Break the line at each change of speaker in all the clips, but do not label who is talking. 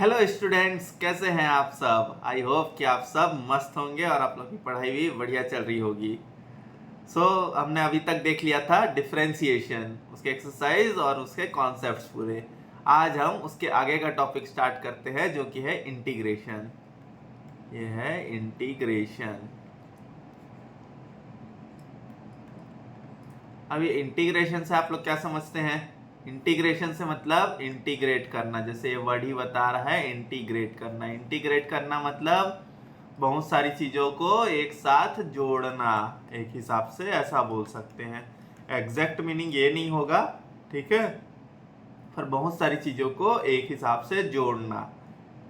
Hello students, कैसे हैं आप सब। आई होप कि आप सब मस्त होंगे और आप लोग की पढ़ाई भी बढ़िया चल रही होगी। हमने अभी तक देख लिया था डिफरेंशिएशन, उसके एक्सरसाइज और उसके कॉन्सेप्ट्स पूरे। आज हम उसके आगे का टॉपिक स्टार्ट करते हैं जो कि है इंटीग्रेशन। ये है इंटीग्रेशन। अब ये इंटीग्रेशन से आप लोग क्या समझते हैं? इंटीग्रेशन से मतलब इंटीग्रेट करना, जैसे ये वर्ड ही बता रहा है, इंटीग्रेट करना। इंटीग्रेट करना मतलब बहुत सारी चीजों को एक साथ जोड़ना, एक हिसाब से ऐसा बोल सकते हैं। एग्जैक्ट मीनिंग ये नहीं होगा, ठीक है, पर बहुत सारी चीजों को एक हिसाब से जोड़ना।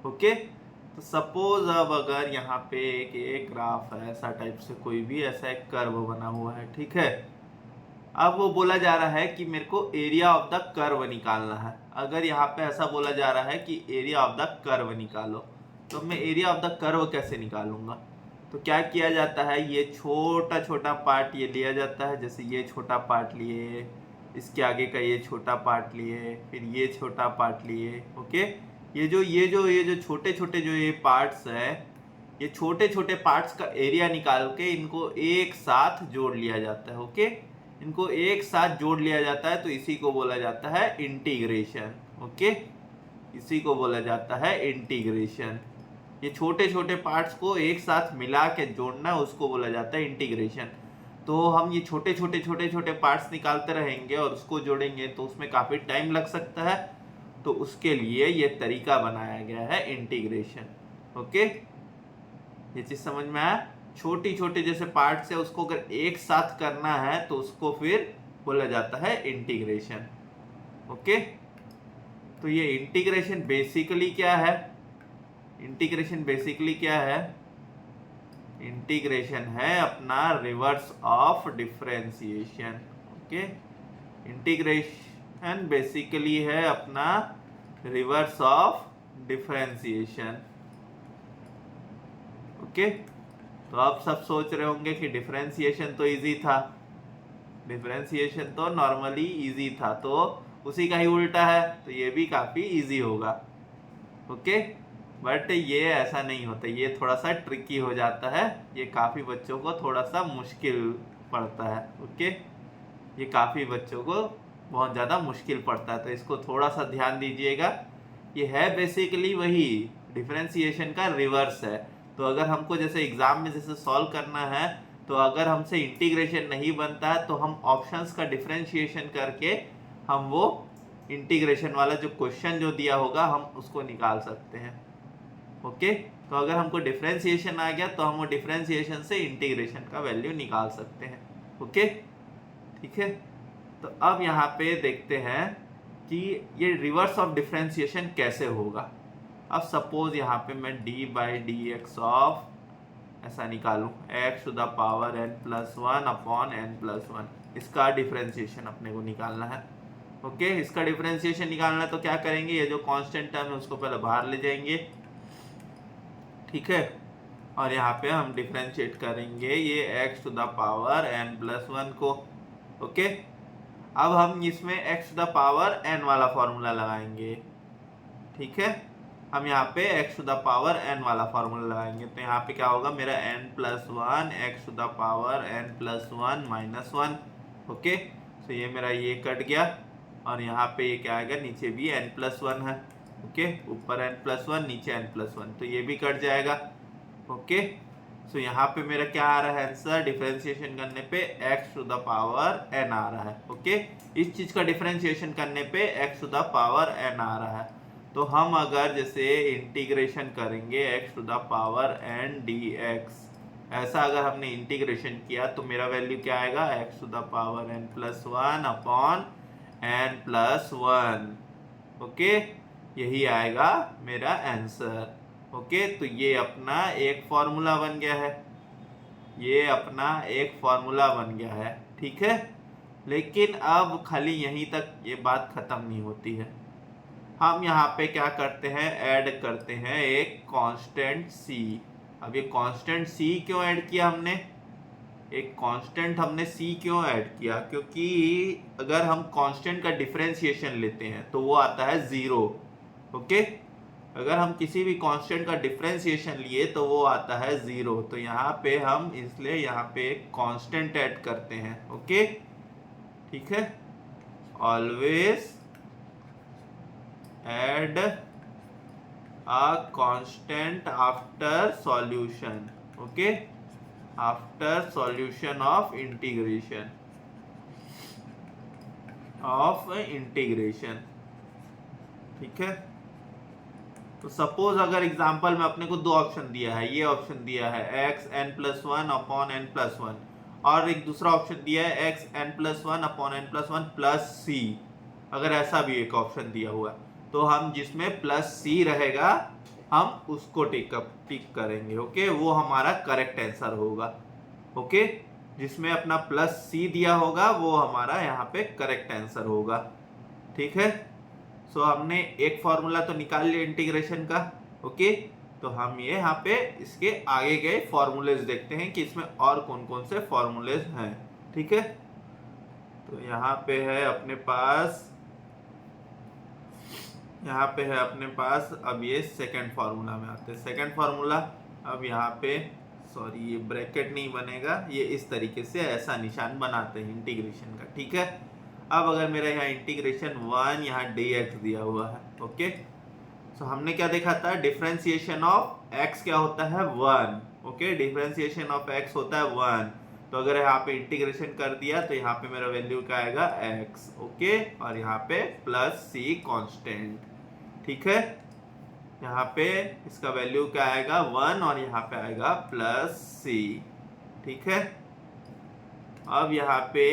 ओके, तो सपोज अब अगर यहाँ पे एक ग्राफ है, ऐसा टाइप से कोई भी ऐसा एक कर्व बना हुआ है, ठीक है। अब वो बोला जा रहा है कि मेरे को एरिया ऑफ द कर्व निकालना है। अगर यहाँ पे ऐसा बोला जा रहा है कि एरिया ऑफ द कर्व निकालो, तो मैं एरिया ऑफ द कर्व कैसे निकालूंगा? तो क्या किया जाता है, ये छोटा छोटा पार्ट ये लिया जाता है। जैसे ये छोटा पार्ट लिए, इसके आगे का ये छोटा पार्ट लिए, फिर ये छोटा पार्ट लिए। ओके, ये जो छोटे छोटे जो ये पार्ट्स है, ये छोटे छोटे पार्ट्स का एरिया निकाल के इनको एक साथ जोड़ लिया जाता है। ओके, इनको एक साथ जोड़ लिया जाता है, तो इसी को बोला जाता है इंटीग्रेशन। ओके, इसी को बोला जाता है इंटीग्रेशन। ये छोटे छोटे पार्ट्स को एक साथ मिला के जोड़ना, उसको बोला जाता है इंटीग्रेशन। तो हम ये छोटे छोटे पार्ट्स निकालते रहेंगे और उसको जोड़ेंगे, तो उसमें काफी टाइम लग सकता है। तो उसके लिए ये तरीका बनाया गया है इंटीग्रेशन। ओके, ये चीज समझ में आया? छोटी छोटी जैसे पार्ट्स है, उसको अगर एक साथ करना है तो उसको फिर बोला जाता है इंटीग्रेशन। ओके, तो ये इंटीग्रेशन बेसिकली क्या है? इंटीग्रेशन बेसिकली क्या है? इंटीग्रेशन है अपना reverse of differentiation. Okay, integration basically है अपना रिवर्स ऑफ डिफरेंशिएशन। ओके, तो आप सब सोच रहे होंगे कि डिफरेंशिएशन तो इजी था, डिफरेंशिएशन तो नॉर्मली इजी था, तो उसी का ही उल्टा है, तो ये भी काफी इजी होगा। ओके, बट ये ऐसा नहीं होता, ये थोड़ा सा ट्रिकी हो जाता है, ये काफी बच्चों को थोड़ा सा मुश्किल पड़ता है। ओके, ये काफी बच्चों को बहुत ज्यादा मुश्किल पड़ता है, तो इसको थोड़ा सा ध्यान दीजिएगा। ये है बेसिकली वही डिफरेंशिएशन का रिवर्स है। तो अगर हमको जैसे एग्जाम में जैसे सॉल्व करना है, तो अगर हमसे इंटीग्रेशन नहीं बनता है तो हम ऑप्शंस का डिफरेंशिएशन करके हम वो इंटीग्रेशन वाला जो क्वेश्चन जो दिया होगा हम उसको निकाल सकते हैं। ओके, तो अगर हमको डिफरेंशिएशन आ गया तो हम वो डिफरेंशिएशन से इंटीग्रेशन का वैल्यू निकाल सकते हैं। ओके, ठीक है। तो अब यहाँ पे देखते हैं कि ये रिवर्स ऑफ डिफरेंशिएशन कैसे होगा। अब सपोज यहाँ पे मैं d by d x of ऐसा निकालूं, x to the power n plus one upon n plus one, इसका डिफरेंशिएशन अपने को निकालना है। ओके, इसका डिफरेंशिएशन निकालना है तो क्या करेंगे, ये जो कांस्टेंट टर्म है उसको पहले बाहर ले जाएंगे, ठीक है, और यहाँ पे हम डिफरेंशिएट करेंगे ये x to the power n plus one को। ओके, अब हम इसमें x to the power n वाला फॉर्मूला लगाएंगे, ठीक है। हम यहाँ पे x to the power n वाला फॉर्मूला लगाएंगे, तो यहाँ पे क्या होगा, मेरा n plus one x to the power n plus one minus one. Okay, तो ये मेरा ये कट गया, और यहाँ पे ये क्या आएगा, नीचे भी n प्लस वन है। ओके, ऊपर n प्लस वन, नीचे n प्लस वन, तो ये भी कट जाएगा। ओके, तो यहाँ पे मेरा क्या आ रहा है आंसर, डिफरेंशिएशन करने पे x to the power n आ रहा है। ओके, इस चीज का डिफरेंशिएशन करने पे x to the power n आ रहा है। तो हम अगर जैसे इंटीग्रेशन करेंगे x to the power n dx, ऐसा अगर हमने इंटीग्रेशन किया तो मेरा वैल्यू क्या आएगा, x to the power n plus one upon n plus one. Okay, यही आएगा मेरा आंसर। ओके, तो ये अपना एक फॉर्मूला बन गया है, ये अपना एक फॉर्मूला बन गया है, ठीक है। लेकिन अब खाली यहीं तक ये बात खत्म नहीं होती है। हम यहाँ पे क्या करते हैं, ऐड करते हैं एक कांस्टेंट c। अब ये कांस्टेंट c क्यों ऐड किया हमने, एक कांस्टेंट हमने c क्यों ऐड किया, क्योंकि अगर हम कांस्टेंट का डिफरेंशिएशन लेते हैं तो वो आता है 0। ओके, अगर हम किसी भी कांस्टेंट का डिफरेंशिएशन लिए तो वो आता है 0। तो यहाँ पे हम इसलिए यहाँ पे एक कांस्टेंट ऐड करते हैं। ओके, ठीक है, always add a constant after solution. Okay, after solution of integration, ठीक है। तो सपोज अगर एग्जांपल में अपने को दो ऑप्शन दिया है, ये ऑप्शन दिया है xn+1 अपॉन n+1 और एक दूसरा ऑप्शन दिया है xn+1 upon n+1 plus c। अगर ऐसा भी एक ऑप्शन दिया हुआ तो हम जिसमें प्लस c रहेगा हम उसको टिक करेंगे। ओके, वो हमारा करेक्ट आंसर होगा। ओके, जिसमें अपना प्लस c दिया होगा वो हमारा यहाँ पे करेक्ट आंसर होगा। ठीक है, सो हमने एक फॉर्मूला तो निकाल लिया इंटीग्रेशन का। ओके, तो हम ये यहाँ पे इसके आगे के फॉर्मूलेज देखते हैं कि इसमें और कौन कौन से फॉर्मूलेज हैं। ठीक है, तो यहाँ पे है अपने पास अब ये सेकंड फार्मूला में आते हैं। सेकंड फार्मूला, अब यहाँ पे सॉरी ये ब्रैकेट नहीं बनेगा, ये इस तरीके से ऐसा निशान बनाते हैं इंटीग्रेशन का। ठीक है, अब अगर मेरा यहाँ इंटीग्रेशन 1 यहाँ dx दिया हुआ है। ओके, सो हमने क्या देखा था, डिफरेंशिएशन ऑफ x क्या होता है 1। ओके, डिफरेंशिएशन ऑफ x होता है 1। तो अगर यहाँ पे इंटीग्रेशन कर दिया तो यहाँ पे मेरा वैल्यू क्या आएगा x। ओके, और यहाँ पे प्लस c कांस्टेंट। ठीक है, यहाँ पे इसका वैल्यू क्या आएगा 1 और यहाँ पे आएगा प्लस c। ठीक है, अब यहाँ पे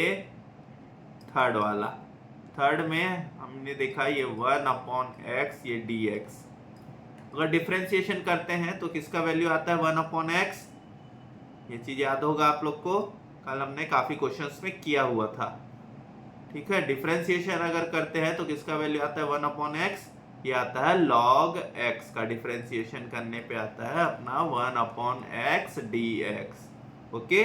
थर्ड में हमने देखा ये 1/x ये dx। अगर डिफरेंशिएशन करते हैं तो किसका वैल्यू आता है 1/x। ये चीज याद होगा आप लोग को, कल हमने काफी क्वेश्चंस में किया हुआ था। ठीक है, डिफरेंशिएशन अगर करते हैं तो किसका वैल्यू आता है 1/x, ये आता है log x का। डिफरेंशिएशन करने पे आता है अपना 1/x dx। Okay,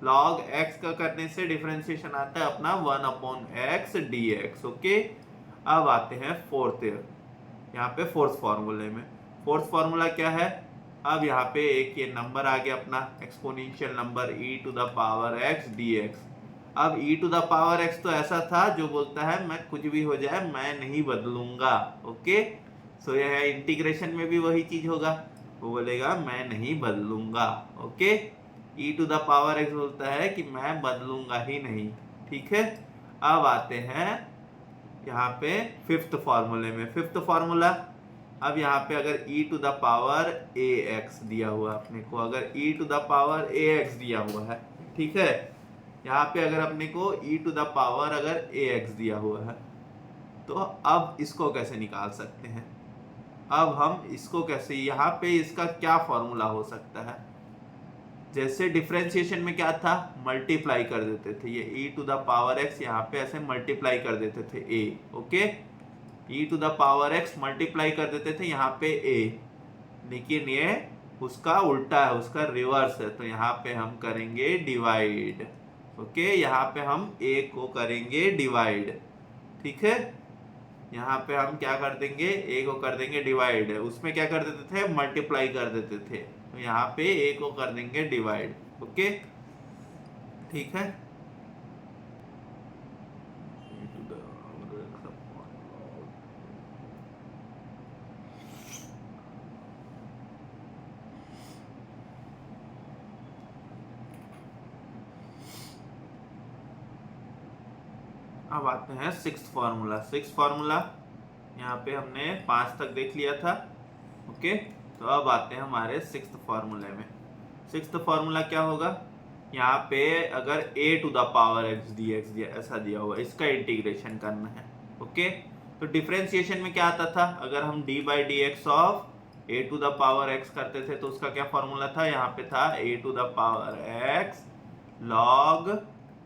log x का करने से डिफरेंशिएशन आता है अपना 1/x dx। ओके, अब आते हैं यहाँ पे फोर्थ फार्मूले में। फोर्थ फार्मूला क्या है, अब यहाँ पे एक ये नंबर आ गया अपना एक्सपोनेंशियल नंबर e⁻x dx। अब e⁻x तो ऐसा था जो बोलता है मैं कुछ भी हो जाए मैं नहीं बदलूंगा। ओके, सो यह इंटीग्रेशन में भी वही चीज होगा, वो बोलेगा मैं नहीं बदलूंगा। ओके, e⁻x बोलता है कि मैं बदलूंगा ही नहीं। ठीक है, अब आते हैं यहाँ पे फिफ्थ फार्मूले में। फिफ्थ फार्मूला, अब यहाँ पे अगर e⁻ax दिया हुआ अपने को, अगर e⁻ax दिया हुआ है, ठीक है, यहाँ पे अगर अपने को e⁻ax दिया हुआ है तो अब इसको कैसे निकाल सकते हैं। अब हम इसको कैसे, यहाँ पे इसका क्या फॉर्मूला हो सकता है, जैसे डिफरेंशिएशन में क्या था, मल्टीप्लाई कर देते थे, ये e⁻x यहाँ पे ऐसे मल्टीप्लाई कर देते थे a। ओके, e⁻x मल्टीप्लाई कर देते थे यहाँ पे a, लेकिन ये उसका उल्टा है, उसका रिवर्स है, तो यहाँ पे हम करेंगे डिवाइड। ओके, यहाँ पे हम a को करेंगे डिवाइड। ठीक है, यहाँ पे हम क्या कर देंगे, a को कर देंगे डिवाइड। उसमें क्या कर देते थे, मल्टीप्लाई कर देते थे, तो यहाँ पे a को कर देंगे डिवाइड। ओके, ठीक है, अब आते हैं सिक्स्थ फार्मूला। सिक्स्थ फार्मूला यहाँ पे हमने 5 तक देख लिया था। ओके, तो अब आते हैं हमारे सिक्स्थ फार्मूले में। सिक्स्थ फार्मूला क्या होगा, यहाँ पे अगर a⁻x dx दिया ऐसा दिया हुआ, इसका इंटीग्रेशन करना है। ओके, तो डिफरेंशिएशन में क्या आता था, अगर हम d/dx ऑफ a⁻x करते थे तो उसका क्या फॉर्मूला था, यहाँ पे था a⁻x log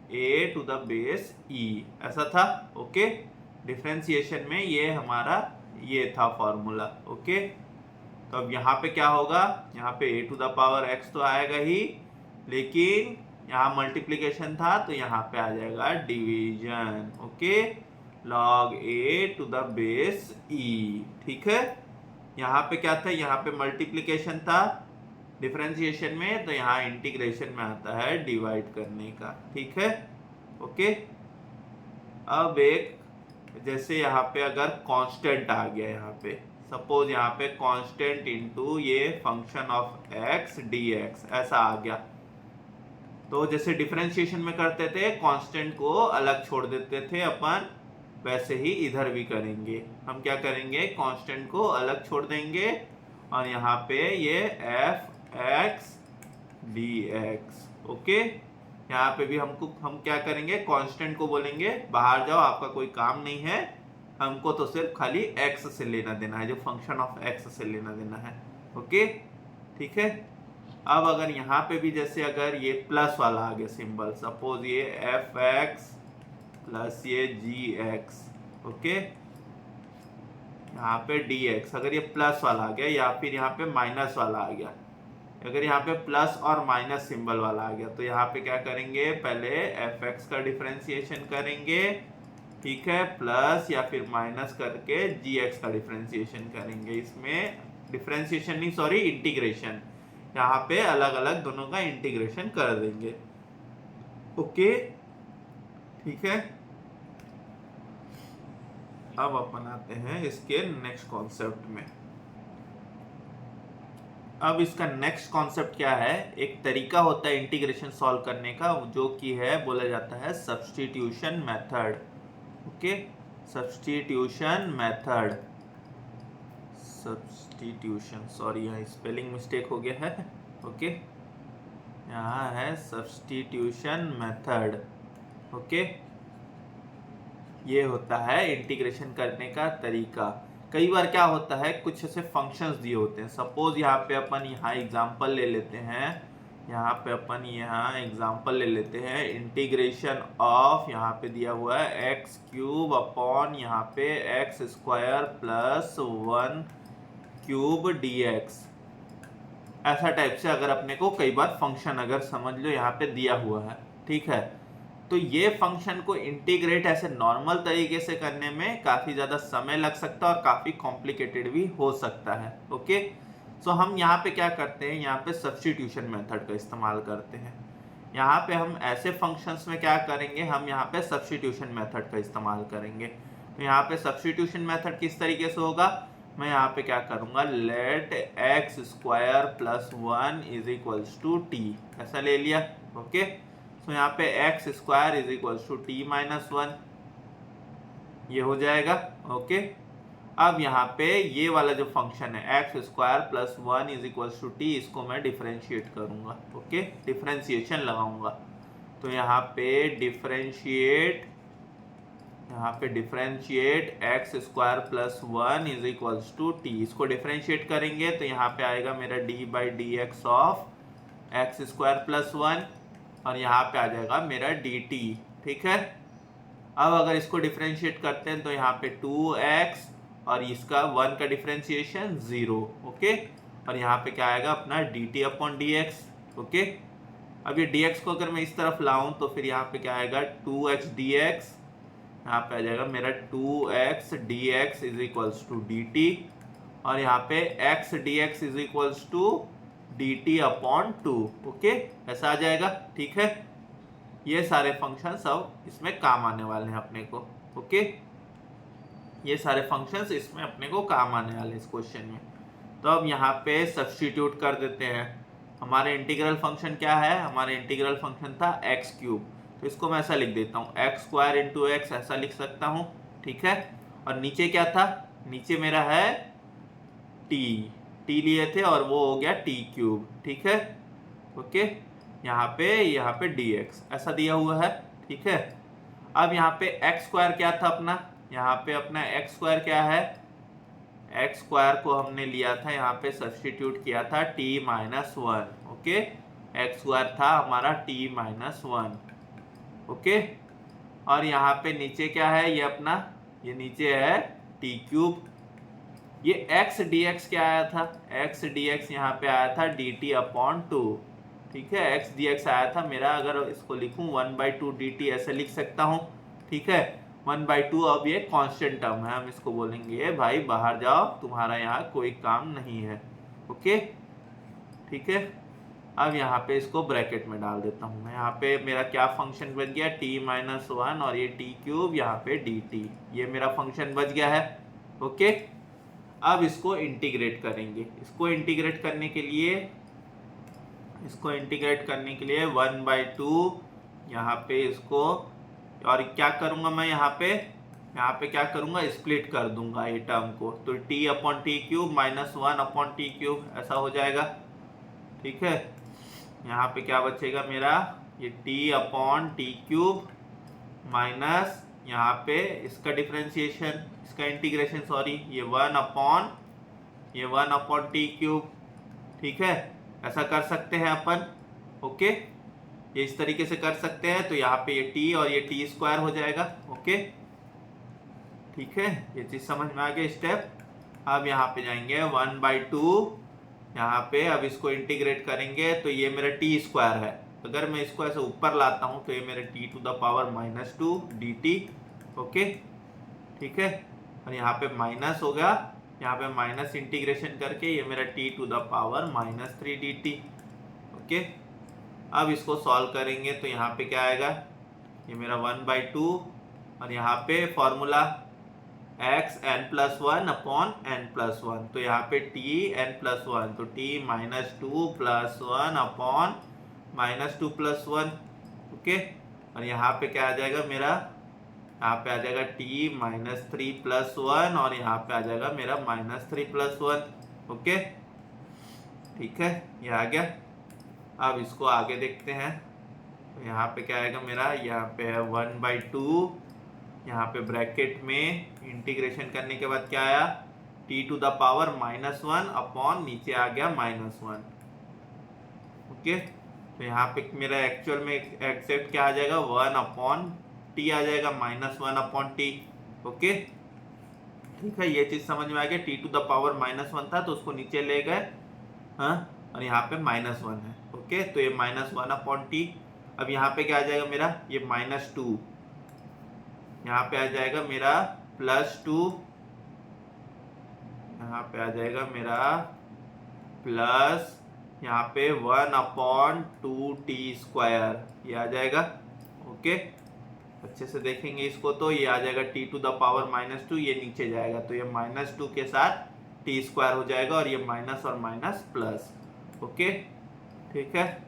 a⁻e, ऐसा था। ओके, डिफरेंशिएशन में ये हमारा ये था फॉर्मूला। ओके, तो अब यहाँ पे क्या होगा, यहाँ पे a⁻x तो आएगा ही, लेकिन यहाँ मल्टीप्लिकेशन था तो यहाँ पे आ जाएगा डिवीजन। Okay, log a⁻e। ठीक है, यहाँ पे क्या था, यहाँ पे मल्टीप्लिकेशन था डिफरेंशिएशन में, तो यहाँ इंटीग्रेशन में आता है डिवाइड करने का। ठीक है, ओके। अब एक जैसे यहाँ पे अगर कांस्टेंट आ गया, यहाँ पे सपोज यहाँ पे कांस्टेंट इनटू ये function of x d x ऐसा आ गया, तो जैसे डिफरेंशिएशन में करते थे कांस्टेंट को अलग छोड़ देते थे अपन, वैसे ही इधर भी करेंगे। हम क्या करेंगे, कांस्टेंट को अलग छोड़ देंगे और यहाँ पे ये F x d x, okay. यहाँ पे भी हम क्या करेंगे, कांस्टेंट को बोलेंगे बाहर जाओ, आपका कोई काम नहीं है, हमको तो सिर्फ खाली एक्स से लेना देना है, जो फंक्शन ऑफ एक्स से लेना देना है, ओके। ठीक है, अब अगर यहाँ पे भी जैसे अगर ये प्लस वाला आ गया सिंबल, सपोज ये एफ एक्स प्लस ये जी एक्स, ओके, यहाँ पे डी एक्स, अगर ये प्लस वाला आ गया या फिर यहाँ पे माइनस वाला आ गया, अगर यहाँ पे प्लस और माइनस सिंबल वाला आ गया, तो यहाँ पे क्या करेंगे, पहले एफ एक्स का डिफरेंशिएशन करेंगे, ठीक है, प्लस या फिर माइनस करके जी एक्स का डिफरेंशिएशन करेंगे। इसमें डिफरेंशिएशन नहीं, सॉरी, इंटीग्रेशन, यहाँ पे अलग अलग दोनों का इंटीग्रेशन कर देंगे, ओके। ठीक है, अब अपन आते हैं इसके नेक्स्ट कॉन्सेप्ट में। अब इसका नेक्स्ट कॉन्सेप्ट क्या है, एक तरीका होता है इंटीग्रेशन सॉल्व करने का, जो कि है बोला जाता है substitution method, okay. Substitution method, substitution, sorry यहाँ स्पेलिंग मिस्टेक हो गया है, ओके, यहाँ है सब्स्टिट्यूशन मेथड, ओके। ये होता है इंटीग्रेशन करने का तरीका। कई बार क्या होता है, कुछ ऐसे फंक्शंस दिए होते हैं, सपोज यहाँ पे अपन यहाँ एग्जांपल ले लेते हैं, यहाँ पे अपन यहाँ एग्जांपल ले लेते हैं, इंटीग्रेशन ऑफ, यहाँ पे दिया हुआ है एक्स क्यूब अपॉन यहाँ पे x square plus 1 cube D x, ऐसा टाइप से अगर अपने को कई बार फंक्शन अगर समझ लो यहाँ पे दिया हुआ है, ठीक है, तो ये फंक्शन को इंटीग्रेट ऐसे नॉर्मल तरीके से करने में काफ़ी ज़्यादा समय लग सकता है और काफ़ी कॉम्प्लिकेटेड भी हो सकता है, ओके। सो हम यहाँ पे क्या करते हैं, यहाँ पे सब्स्टिट्यूशन मेथड का इस्तेमाल करते हैं। यहाँ पे हम ऐसे फंक्शंस में क्या करेंगे, हम यहाँ पे सब्स्टिट्यूशन मेथड का इस्तेमाल करेंगे। तो यहाँ पे सब्स्टिट्यूशन मेथड किस तरीके से होगा, मैं यहाँ पे क्या करूँगा, let x square plus 1 is equals to t, ऐसा ले लिया, ओके। तो यहाँ पे x square is equals to t minus 1, ये हो जाएगा, ओके। अब यहाँ पे ये वाला जो फंक्शन है x square plus 1 is equals to t, इसको मैं डिफरेंशिएट करूँगा, ओके, डिफरेंशिएशन लगाऊंगा। तो यहाँ पे differentiate x square plus 1 is equals to t, इसको डिफरेंशिएट करेंगे तो यहाँ पे आएगा मेरा d by d x of x square plus 1 और यहाँ पे आ जाएगा मेरा डी टी, ठीक है। अब अगर इसको डिफरेंशिएट करते हैं तो यहाँ पे 2x और इसका 1 का डिफरेंशिएशन 0, ओके, और यहाँ पे क्या आएगा अपना dt अपॉन dx, ओके। अब ये dx को अगर मैं इस तरफ लाऊं तो फिर यहाँ पे क्या आएगा 2x dx, यहाँ पे आ जाएगा मेरा 2x dx is equals to dt और यहाँ पे x dx is equals to dt upon 2, okay, ऐसा आ जाएगा, ठीक है। ये सारे फंक्शंस अब इसमें काम आने वाले हैं अपने को, ओके, ये सारे फंक्शंस इसमें अपने को काम आने वाले हैं इस क्वेश्चन में। तो अब यहाँ पे सब्स्टिट्यूट कर देते हैं। हमारे इंटीग्रल फंक्शन क्या है, हमारे इंटीग्रल फंक्शन था एक्स क्यूब, तो इसको मैं ऐसा लिख देता हूँ एक्स स्क्वायर इंटू एक्स, ऐसा लिख सकता हूँ, ठीक है। और नीचे क्या था, नीचे मेरा है टी लिए थे और वो हो गया टी क्यूब, ठीक है, ओके। यहाँ पे dx ऐसा दिया हुआ है, ठीक है। अब यहाँ पे एक्स स्क्वायर क्या था अपना, यहाँ पे अपना एक्स स्क्वायर क्या है, एक्स स्क्वायर को हमने लिया था यहाँ पे सब्स्टिट्यूट किया था t minus 1, okay, x square था हमारा t माइनस 1, ओके। और यहाँ पे नीचे क्या है, ये अपना ये नीचे है टी क्यूब, ये x dx क्या आया था, x dx यहाँ पे आया था dt अपॉन 2, ठीक है, x dx आया था मेरा, अगर इसको लिखूं 1/2 dt ऐसे लिख सकता हूँ, ठीक है। 1/2 अब ये कांस्टेंट टर्म है, हम इसको बोलेंगे भाई बाहर जाओ, तुम्हारा यहाँ कोई काम नहीं है। ओके ठीक है। अब यहाँ पे इसको ब्रैकेट में डाल देता हूँ मैं। यहाँ पे मेरा क्या फंक्शन बच गया, t-1 और ये t³ यहाँ पे dt, ये मेरा फंक्शन बच गया है। ओके अब इसको इंटीग्रेट करेंगे। इसको इंटीग्रेट करने के लिए 1/2 यहाँ पे इसको, और क्या करूँगा मैं यहाँ पे क्या करूँगा, स्प्लिट कर दूंगा ये टर्म को, तो t/t³ -1/t³ ऐसा हो जाएगा। ठीक है, यहाँ पे क्या बचेगा मेरा, ये t/t³ माइनस यहाँ पे इसका डिफरेंशिएशन, इसका इंटीग्रेशन सॉरी, ये 1/t³। ठीक है, ऐसा कर सकते हैं अपन। ओके ये इस तरीके से कर सकते हैं, तो यहाँ पे ये t और ये t² हो जाएगा। ओके ठीक है, ये चीज समझ में आ गया स्टेप। अब यहाँ पे जाएंगे 1/2, यहाँ पे अब इसको इंटीग्रेट करेंगे, तो ये मेरा t² है। अगर मैं इसको ऐसे ऊपर लाता हूँ तो ये मेरे t⁻⁻2 dt। ओके ठीक है, और यहाँ पे माइनस हो गया, यहाँ पे माइनस इंटीग्रेशन करके ये मेरा t⁻⁻3 dt। ओके अब इसको सॉल्व करेंगे तो यहाँ पे क्या आएगा, ये मेरा 1/2 और यहाँ पे फॉर्मूला xn+1/n+1, तो यहाँ पे tn+1, तो t-2+1/-2+1। ओके और यहाँ पे क्या आ जाएगा मेरा, यहाँ पे आ जाएगा t-3+1 और यहाँ पे आ जाएगा मेरा -3+1। ओके ठीक है, ये आ गया। अब इसको आगे देखते हैं, तो यहाँ पे क्या आएगा मेरा, यहाँ पे है 1/2, यहाँ पे ब्रैकेट में इंटीग्रेशन करने के बाद क्या आया, t⁻⁻1 अपॉन नीचे आ गया -1। ओके तो यहाँ पे मेरा एक्चुअल में एक्सेप्ट क्या आ जाएगा, 1/t आ जाएगा, -1/t। ओके ठीक है, ये चीज समझ में आ गया। t⁻⁻1 था तो उसको नीचे ले गए, हाँ, और यहाँ पे -1 है। ओके तो ये -1/t। अब यहाँ पे क्या आ जाएगा मेरा, ये -2, यहाँ पे आ जाएगा मेरा +2, यहाँ पे आ जाएगा मेरा प्लस, यहाँ पे 1/2t², ये आ जाएगा। ओके अच्छे से देखेंगे इसको तो ये आ जाएगा t⁻⁻2, ये नीचे जाएगा तो ये -2 के साथ t² हो जाएगा, और ये माइनस और माइनस प्लस। ओके ठीक है,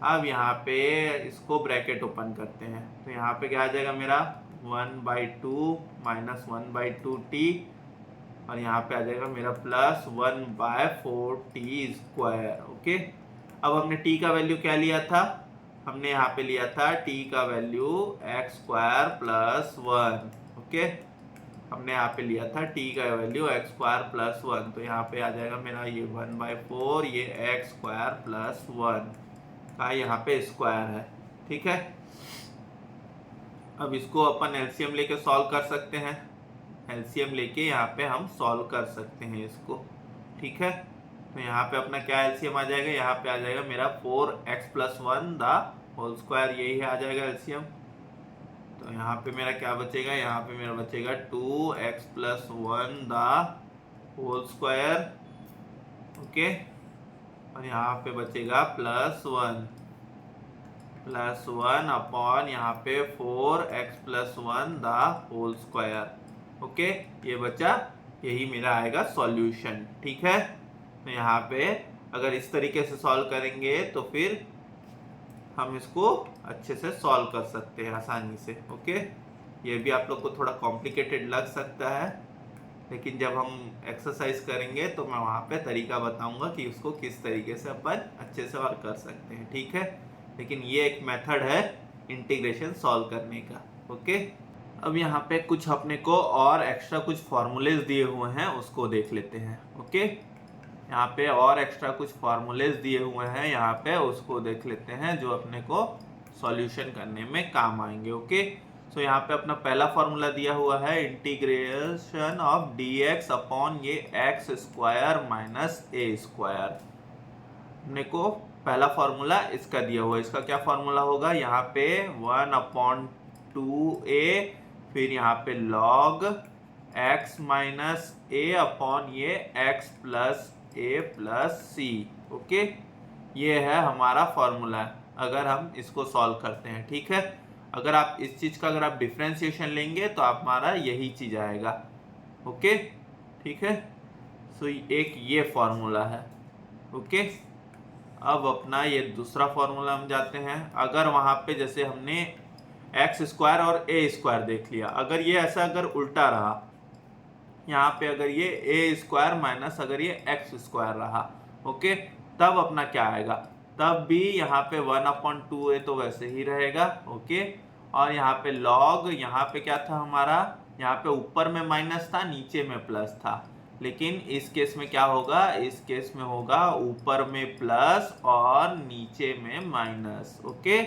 अब यहाँ पे इसको ब्रैकेट ओपन करते हैं, तो यहाँ पे क्या आ जाएगा मेरा 1/2 -1/2t, और यहाँ पे आ जाएगा मेरा प्लस 1/4t²। ओके अब हमने t का वैल्यू क्या लिया था, हमने यहाँ पे लिया था t का वैल्यू x² + 1। ओके हमने यहाँ पे लिया था t का वैल्यू x² + 1, तो यहाँ पे आ जाएगा मेरा ये 1/4, ये x² + 1 का यहाँ पे स्क्वायर है। ठीक है, अब इसको अपन एलसीएम लेके सॉल्व कर सकते हैं, एलसीएम लेके यहाँ पे हम सॉल्व कर सकते हैं इसको। ठीक है, तो यहाँ पे अपना क्या एलसीएम आ जाएगा, यहाँ पे आ जाएगा मेरा 4x + 1 द होल स्क्वायर, यही आ जाएगा एलसीएम। तो यहाँ पे मेरा क्या बचेगा, यहाँ पे मेरा बचेगा 2x + 1 the whole square. Okay और यहाँ पे बचेगा +1 अपॉन यहाँ पे 4x + 1 the whole square. Okay ये बचा, यही मेरा आएगा सॉल्यूशन। ठीक है, तो यहाँ पे अगर इस तरीके से सॉल्व करेंगे तो फिर हम इसको अच्छे से सॉल्व कर सकते हैं आसानी से। ओके ये भी आप लोग को थोड़ा कॉम्प्लिकेटेड लग सकता है, लेकिन जब हम एक्सरसाइज करेंगे तो मैं वहाँ पे तरीका बताऊंगा कि उसको किस तरीके से अपन अच्छे से और कर सकते हैं। ठीक है, लेकिन ये एक मेथड है इंटीग्रेशन सॉल्व करने का। ओके अब यहाँ पे कुछ अपने को और एक्स्ट्रा कुछ फॉर्मूलेज दिए हुए हैं, उसको देख लेते हैं। ओके यहाँ पे और एक्स्ट्रा कुछ फॉर्मूलेज दिए हुए हैं, यहाँ पे उसको देख लेते हैं जो अपने को सॉल्यूशन करने में काम आएंगे। ओके सो यहाँ पे अपना पहला फॉर्मूला दिया हुआ है, इंटीग्रेशन ऑफ dx अपॉन ये x² - a²। अपने को पहला फॉर्मूला इसका दिया हुआ है, इसका क्या फॉर्मूला होगा, यहाँ पे 1/2a फिर यहाँ पे log x माइनस ए अपॉन ये x प्लस ए प्लस सी। ओके, ये है हमारा फॉर्मूला अगर हम इसको सॉल्व करते हैं। ठीक है, अगर आप इस चीज का अगर आप डिफ्रेंसिएशन लेंगे तो आप हमारा यही चीज आएगा। ओके, ठीक है, सो एक ये फॉर्मूला है। ओके, अब अपना ये दूसरा फॉर्मूला हम जाते हैं। अगर वहां पे जैसे हमने एक्स स्क्वायर और ए स्क्वायर देख लिया, अगर ये ऐसा अगर उल्टा रहा, यहाँ पे अगर ये ए स्क्वायर माइनस अगर ये एक्स स्क्वायर रहा, ओके, तब अपना क्या आएगा, तब भी यहाँ पे 1/2 तो वैसे ही रहेगा। ओके, और यहाँ पे लॉग, यहाँ पे क्या था हमारा, यहाँ पे ऊपर में माइनस था, नीचे में प्लस था, लेकिन इस केस में क्या होगा, इस केस में होगा ऊपर में प्लस और नीचे में माइनस। ओके,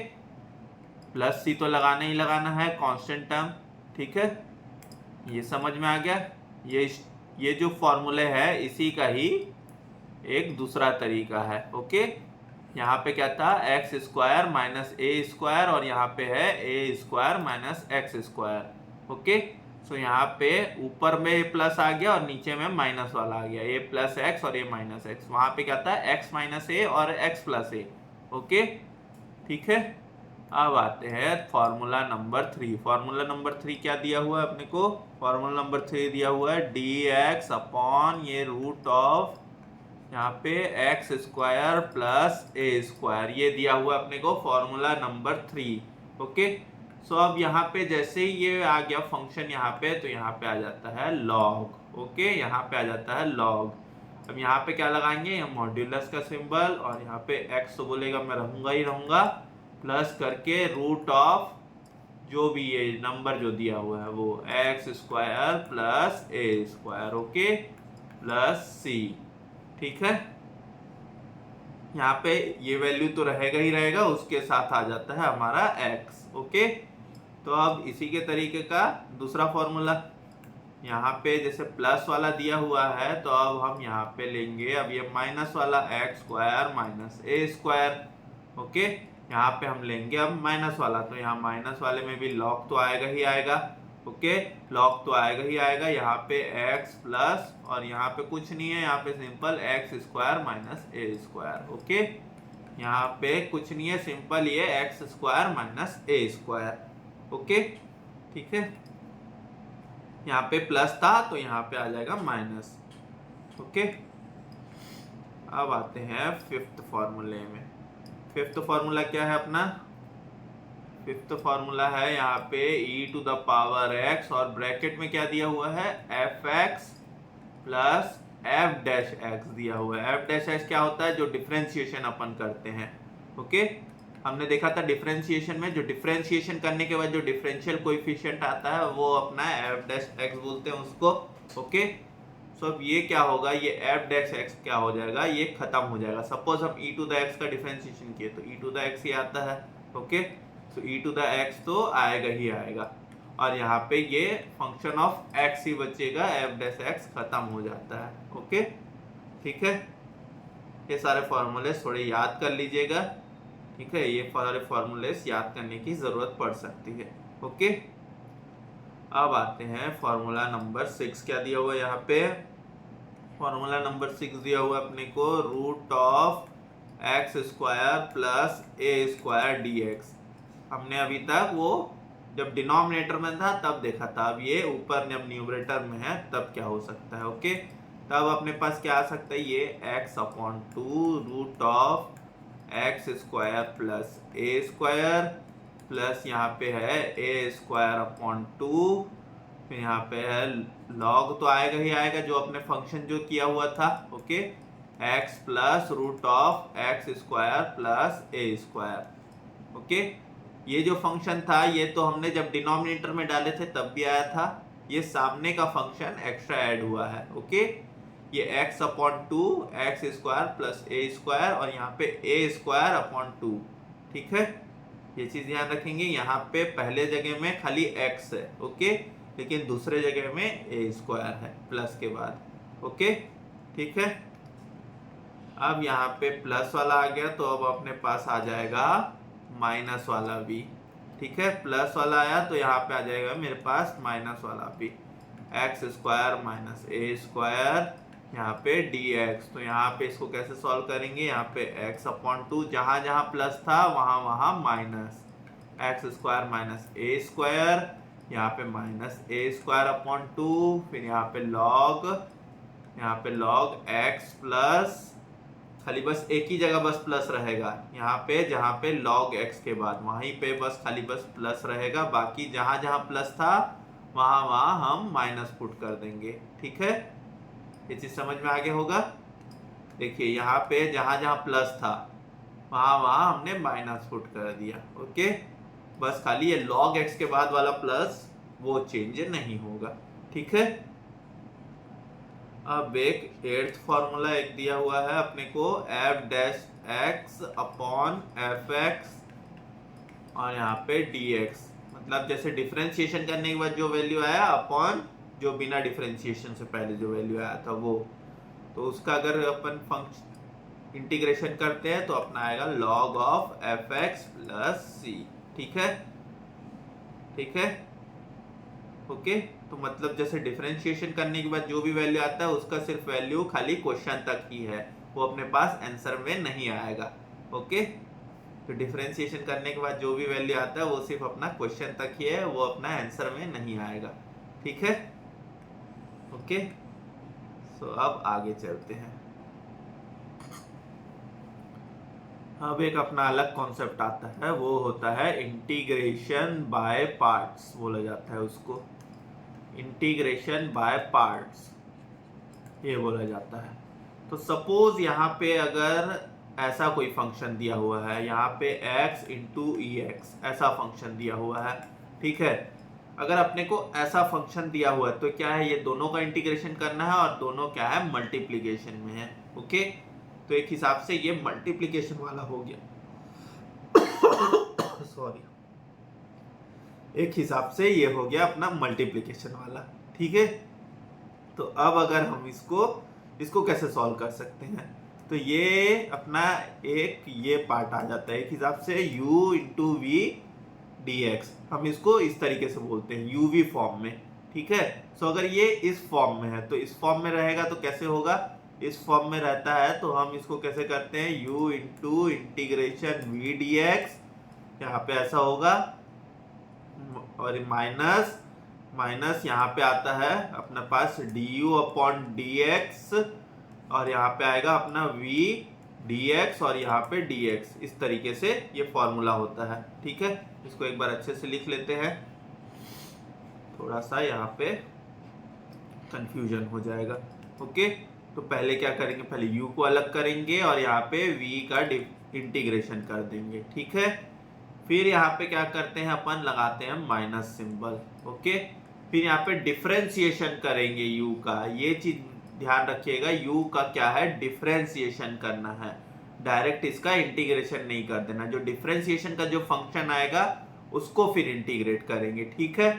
प्लस सी तो लगाना ही लगाना है, कांस्टेंट टर्म। ठीक है, ये समझ में आ गया। ये जो फॉर्मूले है इसी का ही एक दूसरा तरीका है। ओके, यहाँ पे क्या था, x square minus a square, और यहाँ पे है a square minus x square. Okay, so यहाँ पे ऊपर में प्लस आ गया और नीचे में माइनस वाला आ गया, ए प्लस एक्स और ए माइनस एक्स। वहां पे क्या था, एक्स माइनस ए और एक्स प्लस ए। ओके, ठीक है, अब आते हैं फॉर्मूला नंबर 3। फॉर्मूला नंबर 3 क्या दिया हुआ है अपने को, फॉर्मूला नंबर 3 दिया हुआ है डी एक्स अपॉन ये रूट ऑफ यहाँ पे x square plus a square, ये दिया हुआ अपने को फॉर्मूला नंबर 3। ओके, सो अब यहाँ पे जैसे ही ये आ गया फंक्शन यहाँ पे, तो यहाँ पे आ जाता है लॉग। ओके, यहाँ पे आ जाता है लॉग। अब यहाँ पे क्या लगाएंगे, यहाँ मॉड्यूलस का सिंबल, और यहाँ पे एक्स तो बोलेगा मैं रहूंगा ही रहूंगा, प्लस करके रूट ऑफ जो भी ये नंबर जो दिया हुआ है वो x square plus a square. Okay, plus c. ठीक है, यहाँ पे ये वैल्यू तो रहेगा ही रहेगा, उसके साथ आ जाता है हमारा x। ओके, तो अब इसी के तरीके का दूसरा फॉर्मूला, यहाँ पे जैसे प्लस वाला दिया हुआ है तो अब हम यहाँ पे लेंगे अब ये माइनस वाला x square minus a square. Okay, यहाँ पे हम लेंगे अब माइनस वाला, तो यहाँ माइनस वाले में भी लॉग तो आएगा ही आएगा। ओके, लॉग तो आएगा ही आएगा। यहाँ पे x प्लस, और यहाँ पे कुछ नहीं है, यहाँ पे simple x square minus a square. Okay, यहाँ पे कुछ नहीं है, सिंपल ये x square minus a square. Okay, ठीक है, यहाँ पे प्लस था तो यहाँ पे आ जाएगा माइनस। ओके, अब आते हैं फिफ्थ फॉर्मूले में। फिफ्थ फॉर्मूला क्या है अपना, फिफ्थ फॉर्मूला है यहाँ पे e to the power x, और ब्रैकेट में क्या दिया हुआ है, fx plus f dash x दिया हुआ है। f डैश x क्या होता है, जो डिफरेंशिएशन अपन करते हैं। ओके, हमने देखा था डिफरेंशिएशन में, जो डिफरेंशिएशन करने के बाद जो डिफरेंशियल कोएफिशिएंट आता है वो अपना f डैश x बोलते हैं उसको। ओके, सो अब ये क्या होगा, ये f डैश x क्या हो जाएगा, ये खत्म हो जाएगा। सपोज हम e टू द x का डिफरेंशिएशन किए तो e टू द x ही आता है। ओके, तो e टू द x तो आएगा ही आएगा, और यहाँ पे ये फंक्शन ऑफ x ही बचेगा, f डैश x खत्म हो जाता है। ओके, ठीक है, ये सारे फॉर्मूले थोड़े याद कर लीजिएगा। ठीक है, ये सारे फॉर्मूले याद करने की जरूरत पड़ सकती है। ओके, अब आते हैं फॉर्मूला नंबर 6। क्या दिया हुआ है यहाँ पे, फॉर्मूला नंबर 6 दिया हुआ अपने को root of x square plus a square d x. हमने अभी तक वो जब डिनोमिनेटर में था तब देखा था, अब ये ऊपर जब न्यूमरेटर में है तब क्या हो सकता है। ओके, तब अपने पास क्या आ सकता है, ये x upon 2 root of x square plus a square, plus यहाँ पे है ए स्क्वायर अपॉन 2, फिर यहाँ पे है लॉग तो आएगा ही आएगा जो अपने फंक्शन जो किया हुआ था। Okay, x plus root of x square plus a square. Okay, ये जो फंक्शन था ये तो हमने जब डिनोमिनेटर में डाले थे तब भी आया था, ये सामने का फंक्शन एक्स्ट्रा ऐड हुआ है। ओके, ये x upon 2 x square plus a square, और यहाँ पे ए स्क्वायर अपॉन 2। ठीक है, ये चीज ध्यान रखेंगे, यहाँ पे पहले जगह में खाली x है। ओके, लेकिन दूसरे जगह में ए स्क्वायर है प्लस के बाद। ओके, ठीक है, अब यहाँ पे प्लस वाला आ गया तो अब अपने पास आ जाएगा माइनस वाला भी। ठीक है, प्लस वाला आया तो यहाँ पे आ जाएगा मेरे पास माइनस वाला भी, x square minus a square यहाँ पे dx। तो यहाँ पे इसको कैसे सॉल्व करेंगे, यहाँ पे x अपॉन 2, जहाँ जहाँ प्लस था वहाँ वहाँ minus, x square minus a square, यहाँ पे माइनस ए स्क्वायर अपॉन 2, फिर यहाँ पे लॉग x प्लस, खाली बस एक ही जगह बस प्लस रहेगा, यहाँ पे जहाँ पे log x के बाद वहीं पे बस खाली बस प्लस रहेगा, बाकी जहाँ जहाँ प्लस था वहाँ वहाँ हम माइनस पुट कर देंगे। ठीक है, ये चीज समझ में आगे होगा। देखिए यहाँ पे जहां जहां प्लस था वहां वहां हमने माइनस पुट कर दिया। ओके, बस खाली ये log x के बाद वाला प्लस वो चेंज नहीं होगा। ठीक है, अब एक एट्थ फॉर्मूला एक दिया हुआ है अपने को, F dash x upon F x और यहाँ पे dx, मतलब जैसे डिफरेंशिएशन करने के बाद जो वैल्यू आया अपॉन जो बिना डिफरेंशिएशन से पहले जो वैल्यू आया था वो, तो उसका अगर अपन फंक्शन इंटीग्रेशन करते हैं तो अपना आएगा log of f x plus c. ठीक है, ठीक है, ओके। तो मतलब जैसे डिफरेंशिएशन करने के बाद जो भी वैल्यू आता है उसका सिर्फ वैल्यू खाली क्वेश्चन तक ही है, वो अपने पास आंसर में नहीं आएगा। ओके, तो डिफरेंशिएशन करने के बाद जो भी वैल्यू आता है वो सिर्फ अपना क्वेश्चन तक ही है, वो अपना आंसर में नहीं आएगा। ठीक है, ओके। सो अब आगे चलते हैं। अब एक अपना अलग कॉन्सेप्ट आता है, वो होता है इंटीग्रेशन बाय पार्ट्स, बोला जाता है उसको, इंटीग्रेशन बाय पार्ट्स ये बोला जाता है। तो सपोज यहाँ पे अगर ऐसा कोई फंक्शन दिया हुआ है, यहाँ पे x इंटू ई एक्स ऐसा फंक्शन दिया हुआ है। ठीक है, अगर अपने को ऐसा फंक्शन दिया हुआ है तो क्या है, ये दोनों का इंटीग्रेशन करना है और दोनों क्या है, मल्टीप्लीकेशन में है। ओके, तो एक हिसाब से ये मल्टीप्लीकेशन वाला हो गया सॉरी, एक हिसाब से ये हो गया अपना मल्टीप्लीकेशन वाला। ठीक है, तो अब अगर हम इसको कैसे सॉल्व कर सकते हैं, तो ये अपना एक ये पार्ट आ जाता है एक हिसाब से u इंटू वी dx, हम इसको इस तरीके से बोलते हैं uv फॉर्म में। ठीक है, सो अगर ये इस फॉर्म में है तो इस फॉर्म में रहेगा तो कैसे होगा, इस फॉर्म में रहता है तो हम इसको कैसे करते हैं, u into integration v dx, यहाँ पे ऐसा होगा, और माइनस यहाँ पे आता है अपने पास du अपॉन dx, और यहाँ पे आएगा अपना v dx और यहाँ पे dx, इस तरीके से ये फॉर्मूला होता है। ठीक है, इसको एक बार अच्छे से लिख लेते हैं, थोड़ा सा यहाँ पे कंफ्यूजन हो जाएगा। ओके, तो पहले क्या करेंगे, पहले u को अलग करेंगे और यहाँ पे v का इंटीग्रेशन कर देंगे। ठीक है, फिर यहाँ पे क्या करते हैं, अपन लगाते हैं माइनस सिंबल। ओके, फिर यहाँ पे डिफरेंशिएशन करेंगे u का, ये चीज ध्यान रखिएगा, u का क्या है, डिफरेंशिएशन करना है, डायरेक्ट इसका इंटीग्रेशन नहीं कर देना। जो डिफरेंशिएशन का जो फंक्शन आएगा उसको फिर इंटीग्रेट करेंगे। ठीक है,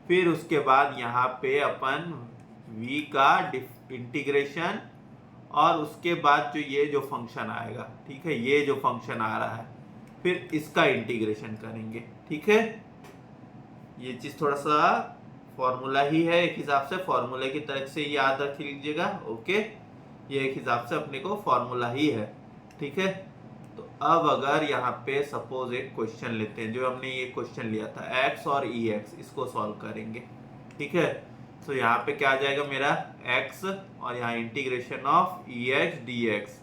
फिर उसके बाद यहाँ पे अपन v का इंटीग्रेशन और उसके बाद जो ये जो फंक्शन आएगा, ठीक है, ये जो फंक्शन आ रहा है, फिर इसका इंटीग्रेशन करेंगे। ठीक है, ये चीज थोड़ा सा फॉर्मूला ही है, एक हिसाब से फॉर्मूले की तरह से याद रख लीजिएगा। ओके, ये एक हिसाब से अपने को फॉर्मूला ही है। ठीक है, तो अब अगर यहाँ पे सपोज एक क्वेश्चन लेते हैं, जो हमने ये क्वेश्चन लिया था x और ई एक्स, इसको सॉल्व करेंगे। ठीक है, तो यहाँ पे क्या आ जाएगा मेरा x और यहाँ integration of e x d x,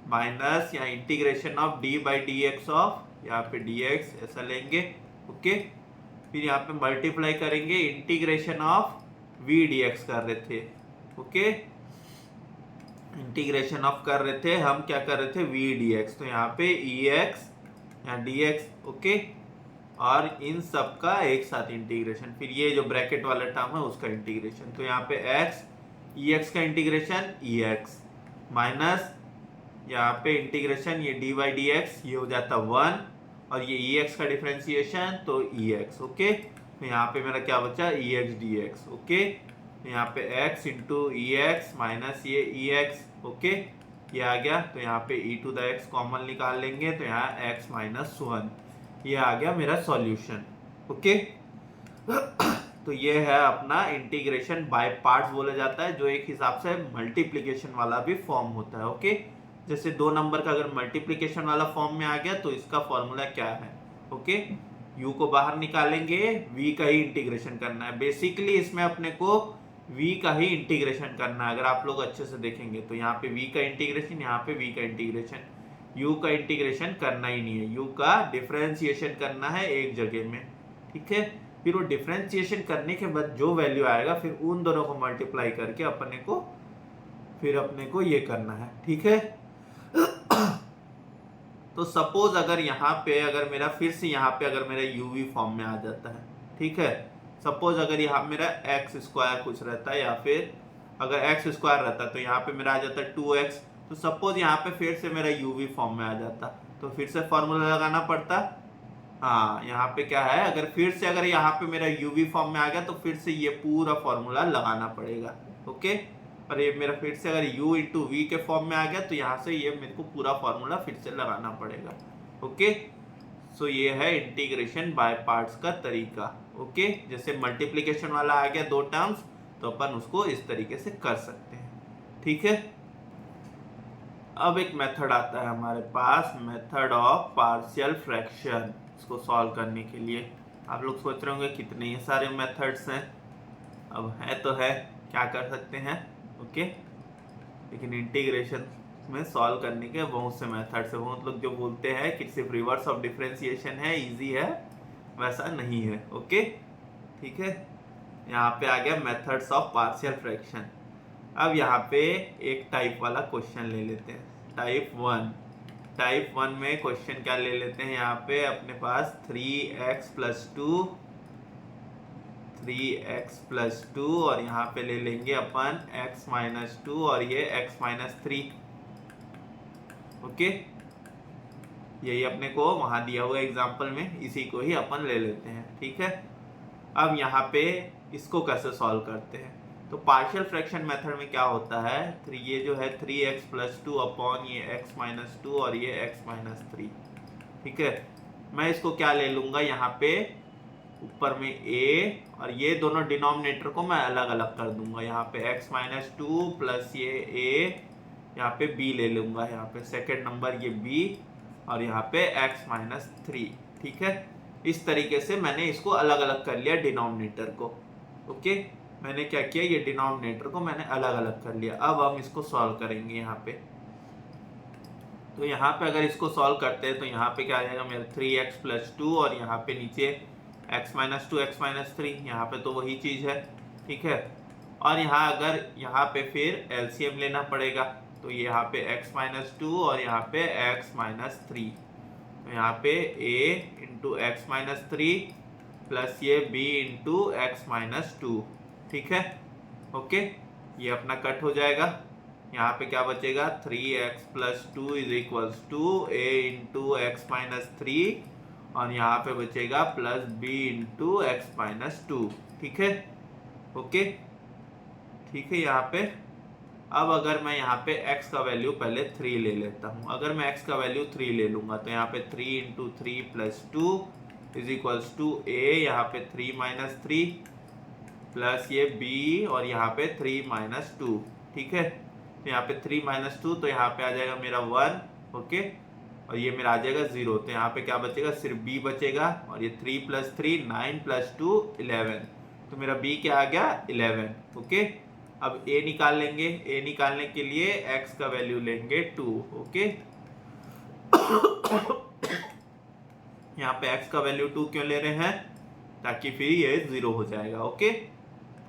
minus यहाँ integration of d by d x of यहाँ पे डी एक्स, ऐसा लेंगे। ओके, फिर यहाँ पे मल्टीप्लाई करेंगे, integration of v d x कर रहे थे। ओके, इंटीग्रेशन ऑफ कर रहे थे, हम क्या कर रहे थे, वी डी एक्स, तो यहाँ पे ई एक्स यहाँ डी एक्स। ओके, और इन सब का एक साथ इंटीग्रेशन, फिर ये जो ब्रैकेट वाला टर्म है उसका इंटीग्रेशन, तो यहाँ पे एक्स ई एक्स का इंटीग्रेशन ई एक्स, माइनस यहाँ पे इंटीग्रेशन ये डी बाई डी एक्स, ये हो जाता 1, और ये ई एक्स का डिफरेंशिएशन तो ई एक्स। ओके, तो यहाँ पे मेरा क्या बचा, ई एक्स डी एक्स। ओके, यहाँ पे x इंटू ई एक्स माइनस ये ई एक्स। ओके, ये आ गया, तो यहाँ पे e to the x common निकाल लेंगे, तो यहाँ x माइनस 1, ये आ गया मेरा सॉल्यूशन। ओके। तो ये है अपना इंटीग्रेशन बाय पार्ट्स बोला जाता है, जो एक हिसाब से मल्टीप्लिकेशन वाला भी फॉर्म होता है। ओके, जैसे 2 नंबर का अगर मल्टीप्लिकेशन वाला फॉर्म में आ गया तो इसका फॉर्मूला क्या है। ओके, u को बाहर निकालेंगे, v का ही इंटीग्रेशन करना है। बेसिकली इसमें अपने को v का ही इंटीग्रेशन करना है। अगर आप लोग अच्छे से देखेंगे तो यहाँ पे v का इंटीग्रेशन, यहाँ पे v का इंटीग्रेशन, u का इंटीग्रेशन करना ही नहीं है, u का डिफरेंशिएशन करना है एक जगह में। ठीक है, फिर वो डिफरेंशिएशन करने के बाद जो वैल्यू आएगा फिर उन दोनों को मल्टीप्लाई करके अपने को ये करना है। ठीक है। तो सपोज अगर यहाँ पे अगर मेरा फिर से यहाँ पे अगर मेरा यूवी फॉर्म में आ जाता है, ठीक है, सपोज अगर यहाँ मेरा एक्स स्क्वायर कुछ रहता है या फिर अगर एक्स स्क्वायर रहता तो यहाँ पे मेरा आ जाता है 2x। तो सपोज यहाँ पे फिर से मेरा यूवी फॉर्म में आ जाता तो फिर से फॉर्मूला लगाना पड़ता। हाँ, यहाँ पे क्या है, अगर फिर से अगर यहाँ पे मेरा यूवी फॉर्म में आ गया तो फिर से ये पूरा फॉर्मूला लगाना पड़ेगा। ओके, और ये मेरा फिर से अगर u इंटू वी के फॉर्म में आ गया तो यहाँ से ये मेरे को पूरा फॉर्मूला फिर से लगाना पड़ेगा। ओके, सो ये है इंटीग्रेशन बाय पार्ट्स का तरीका। ओके, जैसे मल्टीप्लिकेशन वाला आ गया 2 टर्म्स तो अपन उसको इस तरीके से कर सकते हैं। ठीक है, अब एक मेथड आता है हमारे पास, मेथड ऑफ पार्शियल फ्रैक्शन। इसको सॉल्व करने के लिए आप लोग सोच रहे होंगे कितने ये सारे मेथड्स हैं। अब है तो है, क्या कर सकते हैं। ओके, लेकिन इंटीग्रेशन में सॉल्व करने के बहुत से मेथड्स हैं। बहुत लोग जो बोलते हैं कि सिर्फ रिवर्स ऑफ डिफरेंशिएशन है, इजी है, वैसा नहीं है। ओके, ठीक है, यहाँ पे आ गया मेथड्स ऑफ पार्शियल फ्रैक्शन। अब यहाँ पे एक टाइप वाला क्वेश्चन ले लेते हैं, टाइप 1 में क्वेश्चन क्या ले लेते हैं, यहाँ पे अपने पास 3x प्लस 2 और यहाँ पे ले लेंगे अपन x माइनस 2 और ये x माइनस 3। ओके, यही अपने को वहां दिया हुआ एग्जाम्पल में, इसी को ही अपन ले लेते हैं। ठीक है, अब यहाँ पे इसको कैसे सॉल्व करते हैं, तो पार्शियल फ्रैक्शन मेथड में क्या होता है, ये जो है 3x प्लस 2 अपॉन ये x माइनस 2 और ये x माइनस 3। ठीक है, मैं इसको क्या ले लूंगा, यहाँ पे ऊपर में a और ये दोनों डिनोमिनेटर को मैं अलग अलग कर दूंगा। यहाँ पे x माइनस 2 प्लस ये a, यहाँ पे b ले लूंगा, यहाँ पे सेकेंड नंबर ये b और यहाँ पे x माइनस 3। ठीक है, इस तरीके से मैंने इसको अलग अलग कर लिया डिनोमिनेटर को। ओके, मैंने क्या किया, ये डिनोमिनेटर को मैंने अलग अलग कर लिया। अब हम इसको सॉल्व करेंगे यहाँ पे। तो यहाँ पे अगर इसको सॉल्व करते हैं तो यहाँ पे क्या आ जाएगा मेरा 3x प्लस 2 और यहाँ पे नीचे x माइनस 2 x माइनस 3, यहाँ पे तो वही चीज़ है। ठीक है, और यहाँ अगर यहाँ पे फिर एलसीएम लेना पड़ेगा तो यहाँ पे x माइनस 2 और यहाँ पे x माइनस 3, तो यहाँ पे a into x minus 3 plus ये b इंटू एक्स माइनस 2। ठीक है, ओके, ये अपना कट हो जाएगा। यहाँ पे क्या बचेगा, 3x plus 2 is equals to a into x minus 3 और यहाँ पे बचेगा plus b into x minus 2। ठीक है, ओके, ठीक है। यहाँ पे अब अगर मैं यहाँ पे x का वैल्यू पहले 3 ले लेता हूँ, अगर मैं x का वैल्यू 3 ले लूँगा तो यहाँ पे 3 into 3 plus 2 is equals to a, यहाँ पे 3 माइनस 3 प्लस ये b और यहाँ पे 3 माइनस 2। ठीक है, तो यहाँ पे 3 माइनस 2 तो यहाँ पे आ जाएगा मेरा 1। ओके, और ये मेरा आ जाएगा 0, तो यहाँ पे क्या बचेगा, सिर्फ b बचेगा और ये 3 प्लस 3 9 प्लस 2 11, तो मेरा b क्या आ गया 11। ओके, अब a निकाल लेंगे, a निकालने के लिए x का वैल्यू लेंगे 2। ओके, यहाँ पे x का वैल्यू 2 क्यों ले रहे हैं, ताकि फिर ये 0 हो जाएगा। ओके,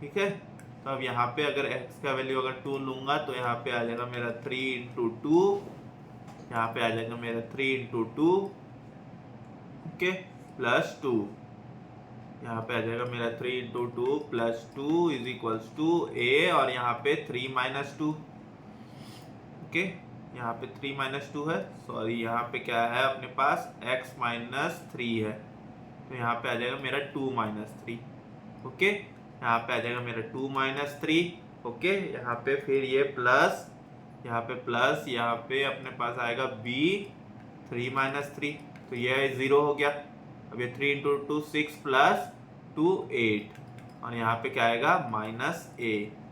ठीक है, तो अब यहाँ पे अगर x का वैल्यू अगर 2 लूंगा तो यहाँ पे आ जाएगा मेरा 3 इंटू 2, यहाँ पे आ जाएगा मेरा 3 इंटू 2, ओके, प्लस 2, यहाँ पे आ जाएगा मेरा 3 into 2 plus 2 is equals to a और यहाँ पे 3 माइनस 2। ओके, यहाँ पे 3 माइनस 2 है, सॉरी यहाँ पे क्या है अपने पास x माइनस 3 है, तो यहाँ पे आ जाएगा मेरा 2 माइनस 3। ओके, यहाँ पे आ जाएगा मेरा 2 माइनस 3। ओके, यहाँ पे फिर ये प्लस, यहाँ पे प्लस, यहाँ पे अपने पास आएगा b 3 माइनस 3, तो ये 0 हो गया। अब ये 3 इंटू 2 6 प्लस 2 8 और यहाँ पे क्या आएगा -a।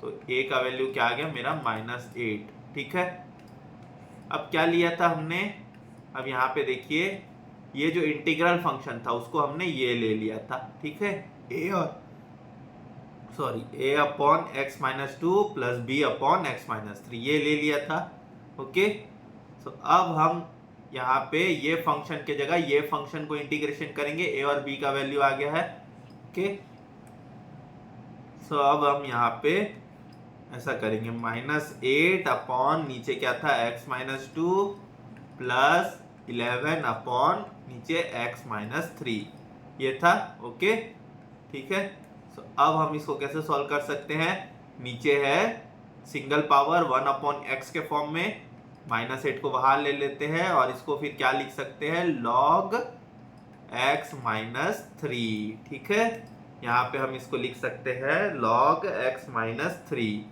तो a का वैल्यू क्या आ गया मेरा -8। ठीक है, अब क्या लिया था हमने, अब यहाँ पे देखिए ये जो इंटीग्रल फंक्शन था उसको हमने ये ले लिया था। ठीक है, a upon x minus 2 plus b upon x minus 3 ये ले लिया था। ओके, तो अब हम यहाँ पे ये फंक्शन के जगह ये फंक्शन को इंटीग्रेशन करेंगे, a और b का वैल्यू आ गया है। ओके, सो अब हम यहाँ पे ऐसा करेंगे -8 अपॉन नीचे क्या था x माइनस 2 प्लस 11 अपॉन नीचे x माइनस 3 ये था। ओके, ठीक है, सो अब हम इसको कैसे सॉल्व कर सकते हैं, नीचे है सिंगल पावर 1 अपॉन x के फॉर्म में, -8 को बाहर ले लेते हैं और इसको फिर क्या लिख सकते हैं log x माइनस 3। ठीक है, यहाँ पे हम इसको लिख सकते हैं log x माइनस 3,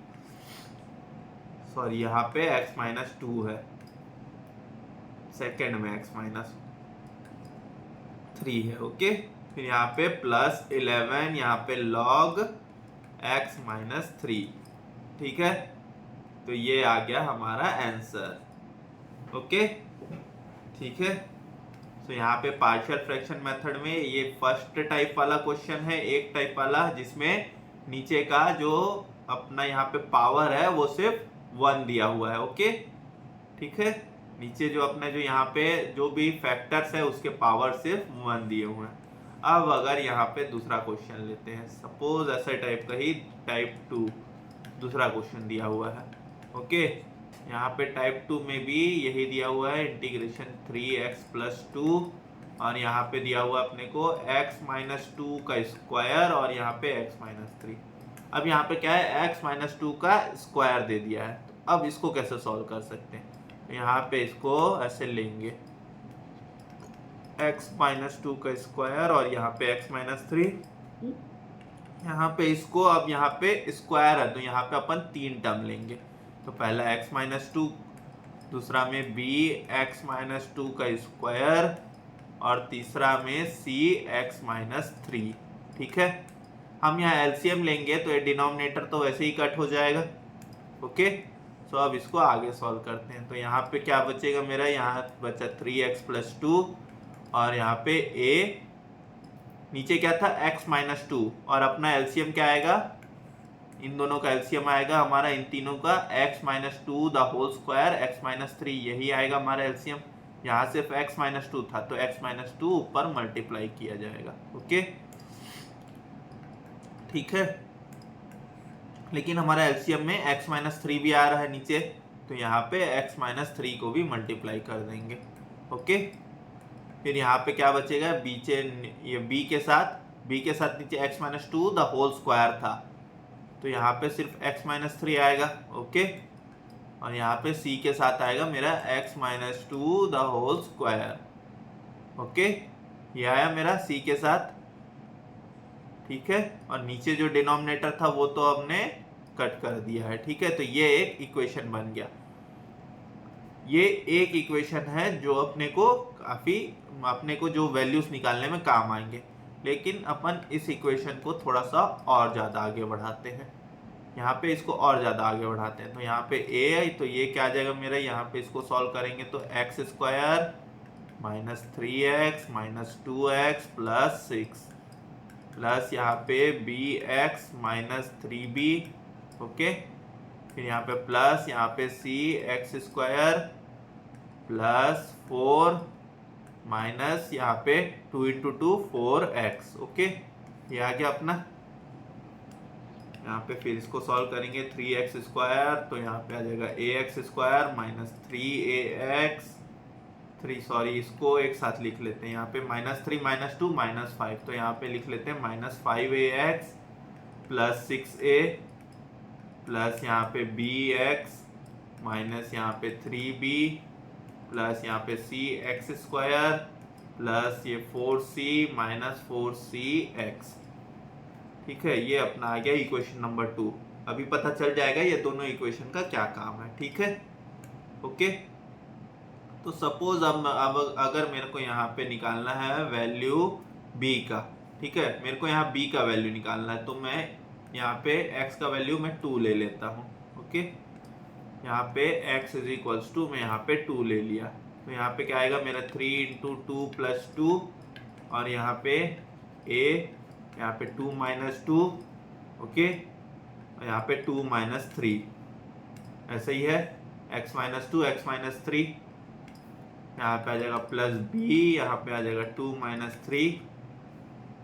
सॉरी यहाँ पे x माइनस 2 है, सेकेंड में x माइनस 3 है। ओके, फिर यहाँ पे प्लस 11 यहाँ पे log x माइनस 3। ठीक है, तो ये आ गया हमारा आंसर। ओके, ठीक है, तो यहाँ पे पार्शियल फ्रैक्शन मेथड में ये फर्स्ट टाइप वाला क्वेश्चन है, एक टाइप वाला जिसमें नीचे का जो अपना यहाँ पे पावर है वो सिर्फ 1 दिया हुआ है। ओके, ठीक है, नीचे जो अपने जो यहाँ पे जो भी फैक्टर्स है उसके पावर सिर्फ 1 दिए हुए हैं। अब अगर यहाँ पे दूसरा क्वेश्चन लेते हैं, सपोज ऐसे टाइप का ही टाइप 2 दूसरा क्वेश्चन दिया हुआ है। ओके, यहाँ पे टाइप 2 में भी यही दिया हुआ है इंटीग्रेशन 3x प्लस 2 और यहाँ पे दिया हुआ अपने को x माइनस 2 का स्क्वायर और यहाँ पे x माइनस 3। अब यहाँ पे क्या है x माइनस 2 का स्क्वायर दे दिया है, तो अब इसको कैसे सॉल्व कर सकते हैं, यहाँ पे इसको ऐसे लेंगे x माइनस 2 का स्क्वायर और यहाँ पे x माइनस 3, यहाँ पे इसको अब यहाँ पे स्क्वायर है तो यहाँ पे अपन 3 टर्म लेंगे, तो पहला x माइनस 2, दूसरा में b x माइनस 2 का स्क्वायर और तीसरा में c x माइनस 3। ठीक है, हम यहाँ एलसीएम लेंगे तो ये डिनोमिनेटर तो वैसे ही कट हो जाएगा। ओके, तो अब इसको आगे सॉल्व करते हैं, तो यहाँ पे क्या बचेगा मेरा, यहाँ बचा 3x प्लस 2 और यहाँ पे a नीचे क्या था x माइनस 2 और अपना एलसीएम क्या आएगा, इन दोनों का एलसीएम आएगा हमारा इन तीनों का x minus 2 the whole square x minus 3 यही आएगा हमारा एलसीएम। यहाँ सिर्फ x माइनस 2 था तो x माइनस 2 ऊपर मल्टीप्लाई किया जाएगा। ओके, ठीक है, लेकिन हमारा एलसीएम में x माइनस 3 भी आ रहा है नीचे, तो यहाँ पे x माइनस 3 को भी मल्टीप्लाई कर देंगे। ओके, फिर यहाँ पे क्या बचेगा, ये b के साथ नीचे x minus 2 the whole square था तो यहाँ पे सिर्फ x माइनस 3 आएगा। ओके, और यहाँ पे c के साथ आएगा मेरा x minus 2 the whole square. Okay, ये आया मेरा c के साथ। ठीक है, और नीचे जो डिनोमिनेटर था वो तो हमने कट कर दिया है। ठीक है, तो ये एक इक्वेशन बन गया। ये एक इक्वेशन है जो अपने को जो वैल्यूज निकालने में काम आएंगे, लेकिन अपन इस इक्वेशन को थोड़ा सा और ज़्यादा आगे बढ़ाते हैं, यहाँ पे इसको और ज़्यादा आगे बढ़ाते हैं। तो यहाँ पे a है तो ये क्या आ जाएगा मेरा, यहाँ पे इसको सॉल्व करेंगे तो x square minus 3x minus 2x plus 6 plus यहाँ पे bx माइनस 3b। ओके, फिर यहाँ पे प्लस यहाँ पे c x square plus 4 minus यहाँ पे 2 इंटू 2 4x। ओके, ये आ गया अपना। यहाँ पे फिर इसको सॉल्व करेंगे 3x स्क्वायर तो यहाँ पे आ जाएगा ax स्क्वायर माइनस 3ax इसको एक साथ लिख लेते हैं, यहाँ पे -3 -2 -5 तो यहाँ पे लिख लेते हैं -5ax प्लस 6a प्लस यहाँ पे bx माइनस यहाँ पे 3b प्लस यहाँ पे cx स्क्वायर प्लस ये 4c माइनस 4cx। ठीक है, ये अपना आ गया इक्वेशन नंबर 2। अभी पता चल जाएगा ये दोनों इक्वेशन का क्या काम है। ठीक है, ओके, तो सपोज अब अगर मेरे को यहाँ पे निकालना है वैल्यू बी का। ठीक है, मेरे को यहाँ बी का वैल्यू निकालना है, तो मैं यहाँ पे एक्स का वैल्यू मैं 2 ले लेता हूँ। ओके, यहाँ पे x इज इक्वल्स टू, मैं यहाँ पे 2 ले लिया, तो यहाँ पे क्या आएगा मेरा 3 इंटू 2 प्लस 2, और यहाँ पे a, यहाँ पे 2 माइनस 2, ओके, और यहाँ पे 2 माइनस 3, ऐसा ही है, x माइनस 2 x माइनस 3, यहाँ पे आ जाएगा प्लस b, यहाँ पे आ जाएगा 2 माइनस 3,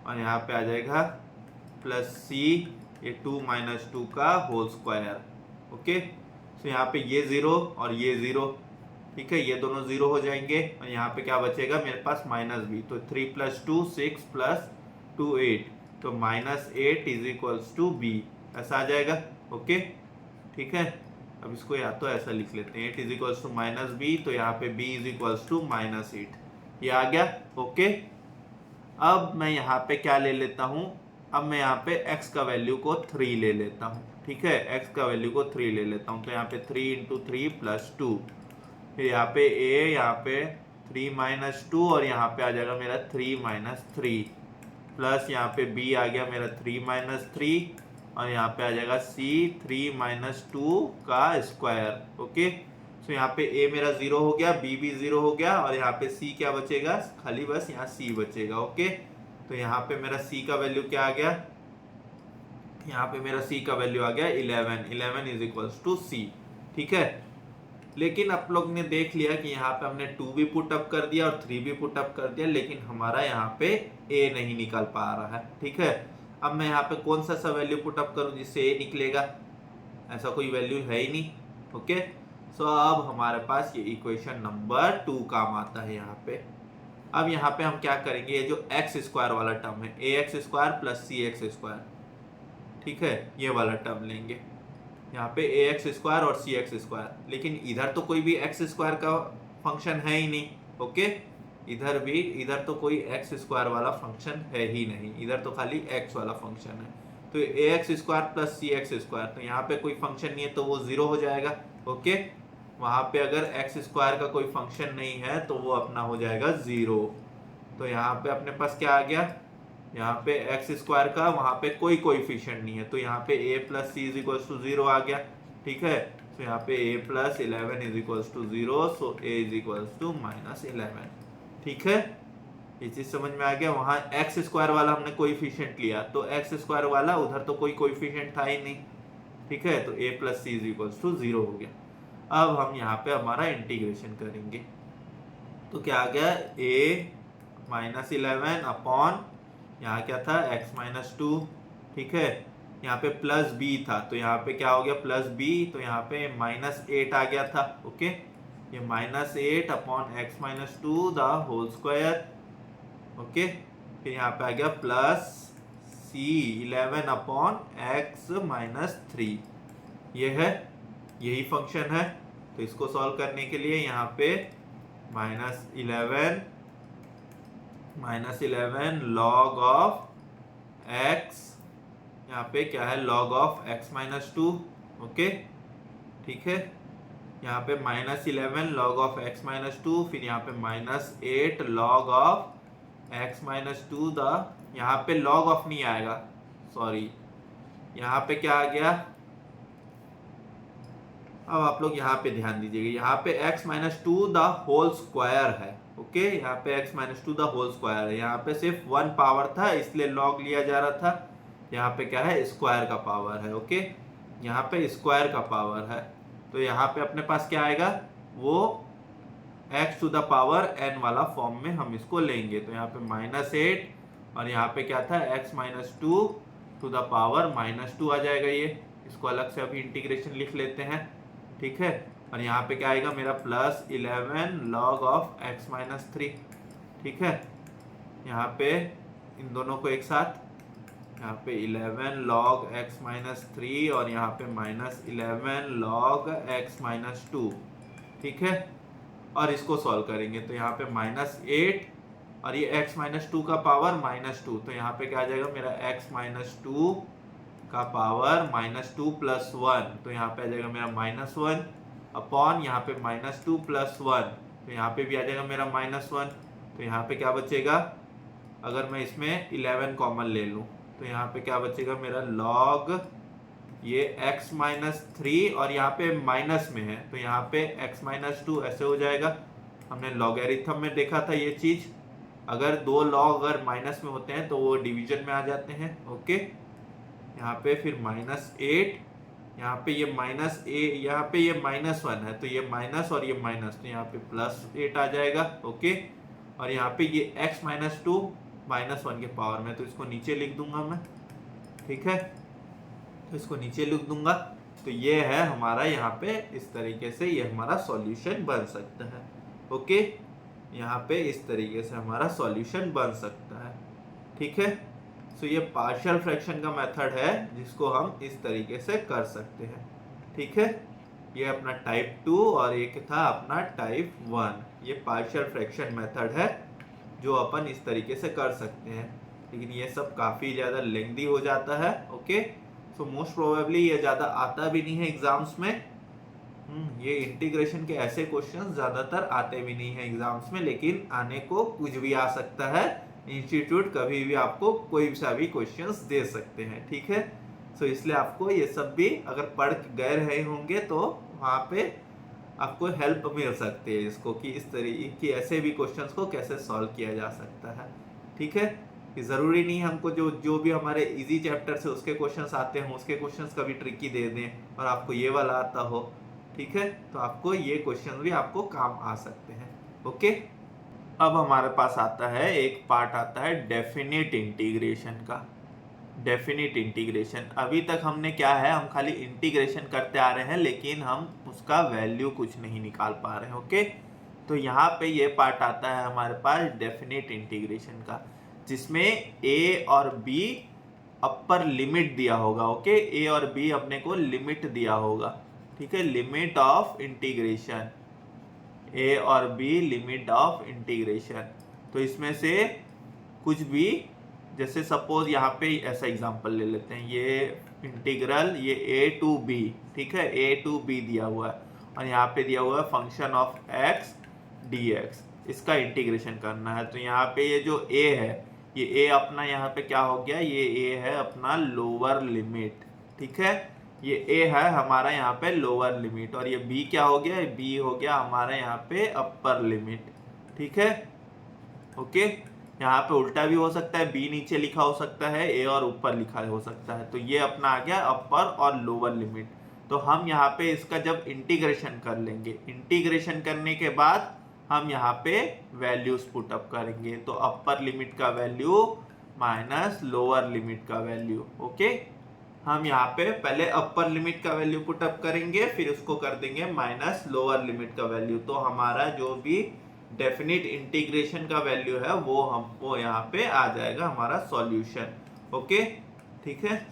और यहाँ पे आ जाएगा प्लस c, ये 2 माइनस 2 का होल स्क्वायर। ओके, तो यहाँ पे ये 0 और ये 0, ठीक है, ये दोनों 0 हो जाएंगे, और यहाँ पे क्या बचेगा मेरे पास माइनस b, तो 3 प्लस 2 6 प्लस 2 8, तो minus 8 is equals to b, ऐसा आ जाएगा। ओके, ठीक है, अब इसको या तो ऐसा लिख लेते हैं 8 is equals to minus b, तो यहाँ पे b is equals to minus 8, ये आ गया। ओके, अब मैं यहाँ पे क्या ले लेता हूँ, अब मैं यहाँ पे x का वैल्यू को 3 ले लेता हूँ। ठीक है, x का वैल्यू को 3 ले लेता हूँ, तो यहाँ पे 3 इंटू 3 प्लस 2, फिर यहाँ पे a, यहाँ पे 3 माइनस 2, और यहाँ पे आ जाएगा मेरा 3 माइनस 3, प्लस यहाँ पे b आ गया मेरा 3 माइनस 3, और यहाँ पे आ जाएगा c 3 माइनस 2 का स्क्वायर। ओके, तो यहाँ पे a मेरा 0 हो गया, b भी 0 हो गया, और यहाँ पे c क्या बचेगा, खाली बस यहाँ c बचेगा। ओके, तो यहाँ पे मेरा c का वैल्यू क्या आ गया, यहाँ पे मेरा c का वैल्यू आ गया 11 इज इक्वल्स टू c। ठीक है, लेकिन आप लोग ने देख लिया कि यहाँ पे हमने 2 भी पुट अप कर दिया और 3 भी पुट अप कर दिया, लेकिन हमारा यहाँ पे a नहीं निकल पा रहा है। ठीक है, अब मैं यहाँ पे कौन सा वैल्यू पुट अप करूँ जिससे a निकलेगा, ऐसा कोई वैल्यू है ही नहीं। ओके, सो अब हमारे पास ये इक्वेशन नंबर 2 काम आता है यहाँ पे। अब यहाँ पे हम क्या करेंगे, ये जो एक्स स्क्वायर वाला टर्म है, ए एक्स स्क्वायर प्लस सी एक्स स्क्वायर, ठीक है, ये वाला टर्म लेंगे यहाँ पे ए एक्स स्क्वायर और सी एक्स स्क्वायर, लेकिन इधर तो कोई भी एक्स स्क्वायर का फंक्शन है ही नहीं। ओके, इधर तो कोई एक्स स्क्वायर वाला फंक्शन है ही नहीं, इधर तो खाली एक्स वाला फंक्शन है, तो ए एक्स स्क्वायर प्लस सी एक्स स्क्वायर, तो यहाँ पे कोई फंक्शन नहीं है तो वो 0 हो जाएगा। ओके, वहां पे अगर एक्स स्क्वायर का कोई फंक्शन नहीं है तो वो अपना हो जाएगा 0, तो यहाँ पे अपने पास क्या आ गया, यहाँ पे एक्स स्क्वायर का वहां पे कोई कोएफिशिएंट नहीं है, तो यहाँ पे a plus c is equals to 0 आ गया। ठीक है, तो यहाँ पे a plus 11 is equals to 0, so a is equals to minus 11। ठीक है, ये चीज समझ में आ गया। वहां एक्स स्क्वायर वाला हमने कोएफिशिएंट लिया, तो एक्स स्क्वायर वाला उधर तो कोई कोएफिशिएंट था ही नहीं। ठीक है, तो a plus c is equals to 0 हो गया। अब हम यहाँ पे हमारा इंटीग्रेशन करेंगे, तो क्या आ गया, a माइनस 11 अपॉन, यहाँ क्या था x माइनस 2, ठीक है, यहाँ पे प्लस b था, तो यहाँ पे क्या हो गया प्लस b, तो यहाँ पे माइनस 8 आ गया था। ओके, ये minus 8 upon x minus 2 the whole square. Okay, फिर यहाँ पे आ गया plus c 11 upon x minus 3, ये है, यही फंक्शन है। तो इसको सॉल्व करने के लिए यहाँ पे माइनस 11 लॉग ऑफ x, यहाँ पे क्या है log of x minus 2। Okay, ठीक है, यहाँ पे minus 11 log of x minus 2, फिर यहाँ पे minus 8 log of x minus 2 the, यहाँ पे लॉग ऑफ नहीं आएगा, सॉरी, यहाँ पे क्या आ गया, अब आप लोग यहाँ पे ध्यान दीजिएगा, यहाँ पे x minus 2 the whole square है। ओके, यहाँ पे x minus 2 the whole square है, यहाँ पे सिर्फ 1 पावर था इसलिए log लिया जा रहा था, यहाँ पे क्या है स्क्वायर का पावर है। ओके, यहाँ पे स्क्वायर का पावर है, तो यहाँ पे अपने पास क्या आएगा, वो x to the power n वाला फॉर्म में हम इसको लेंगे, तो यहाँ पे -8 और यहाँ पे क्या था x minus 2 to the power -2 आ जाएगा, ये इसको अलग से अभी इंटीग्रेशन लिख लेते हैं। ठीक है, और यहाँ पे क्या आएगा मेरा plus 11 log of x minus 3। ठीक है, यहाँ पे इन दोनों को एक साथ, यहाँ पे 11 लॉग x माइनस 3 और यहाँ पे -11 लॉग x माइनस 2। ठीक है, और इसको सॉल्व करेंगे तो यहाँ पे -8 और ये x माइनस 2 का पावर -2, तो यहाँ पे क्या आ जाएगा मेरा x माइनस 2 का पावर -2 प्लस 1, तो यहाँ पे आ जाएगा मेरा -1 अपॉन यहाँ पे -2 प्लस 1, तो यहाँ पे भी आ जाएगा मेरा -1, तो यहाँ पे क्या बचेगा, अगर मैं इसमें 11 कॉमन ले लूँ तो यहाँ पे क्या बचेगा मेरा लॉग ये x माइनस 3 और यहाँ पे माइनस में है तो यहाँ पे x माइनस 2 ऐसे हो जाएगा। हमने लॉगरिथम में देखा था ये चीज, अगर दो लॉग अगर माइनस में होते हैं तो वो डिवीजन में आ जाते हैं। ओके, यहाँ पे फिर -8, यहाँ पे ये यहाँ पे ये -1 है तो ये माइनस और ये माइनस तो यहाँ पे +8 आ जाएगा। ओके, और यहाँ पे ये x माइनस 2 -1 के पावर में, तो इसको नीचे लिख दूंगा मैं। ठीक है, तो इसको नीचे लिख दूंगा। तो ये है हमारा यहाँ पे इस तरीके से ये हमारा सॉल्यूशन बन सकता है। ओके, यहाँ पे इस तरीके से हमारा सॉल्यूशन बन सकता है। ठीक है, सो ये पार्शियल फ्रैक्शन का मेथड है जिसको हम इस तरीके से कर सकते हैं। ठीक है, ये अपना टाइप 2 और एक था अपना टाइप 1। ये पार्शियल फ्रैक्शन मेथड है जो अपन इस तरीके से कर सकते हैं, लेकिन ये सब काफ़ी ज़्यादा लेंथी हो जाता है। ओके, सो मोस्ट प्रोबेबली ये ज़्यादा आता भी नहीं है एग्जाम्स में। ये इंटीग्रेशन के ऐसे क्वेश्चंस ज़्यादातर आते भी नहीं है एग्जाम्स में, लेकिन आने को कुछ भी आ सकता है। इंस्टीट्यूट कभी भी आपको कोई सा भी क्वेश्चंस दे सकते हैं। ठीक है, सो इसलिए आपको ये सब भी अगर पढ़ गए रहे होंगे तो वहाँ पे आपको हेल्प मिल सकती है इसको कि इस तरीके की ऐसे भी क्वेश्चंस को कैसे सॉल्व किया जा सकता है। ठीक है, कि ज़रूरी नहीं हमको जो भी हमारे इजी चैप्टर से उसके क्वेश्चंस आते हों उसके क्वेश्चंस कभी ट्रिकी दे दें और आपको ये वाला आता हो। ठीक है, तो आपको ये क्वेश्चन भी आपको काम आ सकते हैं। ओके, अब हमारे पास आता है एक पार्ट आता है डेफिनिट इंटीग्रेशन का। डेफिनिट इंटीग्रेशन, अभी तक हमने क्या है, हम खाली इंटीग्रेशन करते आ रहे हैं लेकिन हम उसका वैल्यू कुछ नहीं निकाल पा रहे हैं। ओके, तो यहाँ पे ये पार्ट आता है हमारे पास डेफिनिट इंटीग्रेशन का, जिसमें a और b अपर लिमिट दिया होगा। ओके, a और b अपने को लिमिट दिया होगा। ठीक है, लिमिट ऑफ इंटीग्रेशन, a और b लिमिट ऑफ इंटीग्रेशन। तो इसमें से कुछ भी, जैसे सपोज यहाँ पे ऐसा एग्जांपल ले लेते हैं, ये इंटीग्रल ये a टू b, ठीक है, a टू b दिया हुआ है और यहाँ पे दिया हुआ है फंक्शन ऑफ x dx, इसका इंटीग्रेशन करना है। तो यहाँ पे ये जो a है, ये a अपना यहाँ पे क्या हो गया, ये a है अपना लोअर लिमिट। ठीक है, ये a है हमारा यहाँ पे लोअर लिमिट और ये b क्या हो गया, b हो गया हमारा यहाँ पे अपर लिमिट। ठीक है, ओके, यहाँ पे उल्टा भी हो सकता है, b नीचे लिखा हो सकता है, a और ऊपर लिखा हो सकता है। तो ये अपना आ गया अपर और लोअर लिमिट। तो हम यहाँ पे इसका जब इंटीग्रेशन कर लेंगे, इंटीग्रेशन करने के बाद हम यहाँ पे वैल्यूज पुट अप करेंगे। तो अपर लिमिट का वैल्यू माइनस लोअर लिमिट का वैल्यू। ओके, हम यहाँ पे पहले अपर लिमिट का वैल्यू पुट अप करेंगे, फिर उसको कर देंगे माइनस लोअर लिमिट का वैल्यू। तो हमारा जो भी डेफिनिट इंटीग्रेशन का वैल्यू है वो हमको यहाँ पे आ जाएगा हमारा सॉल्यूशन। ओके, ठीक है,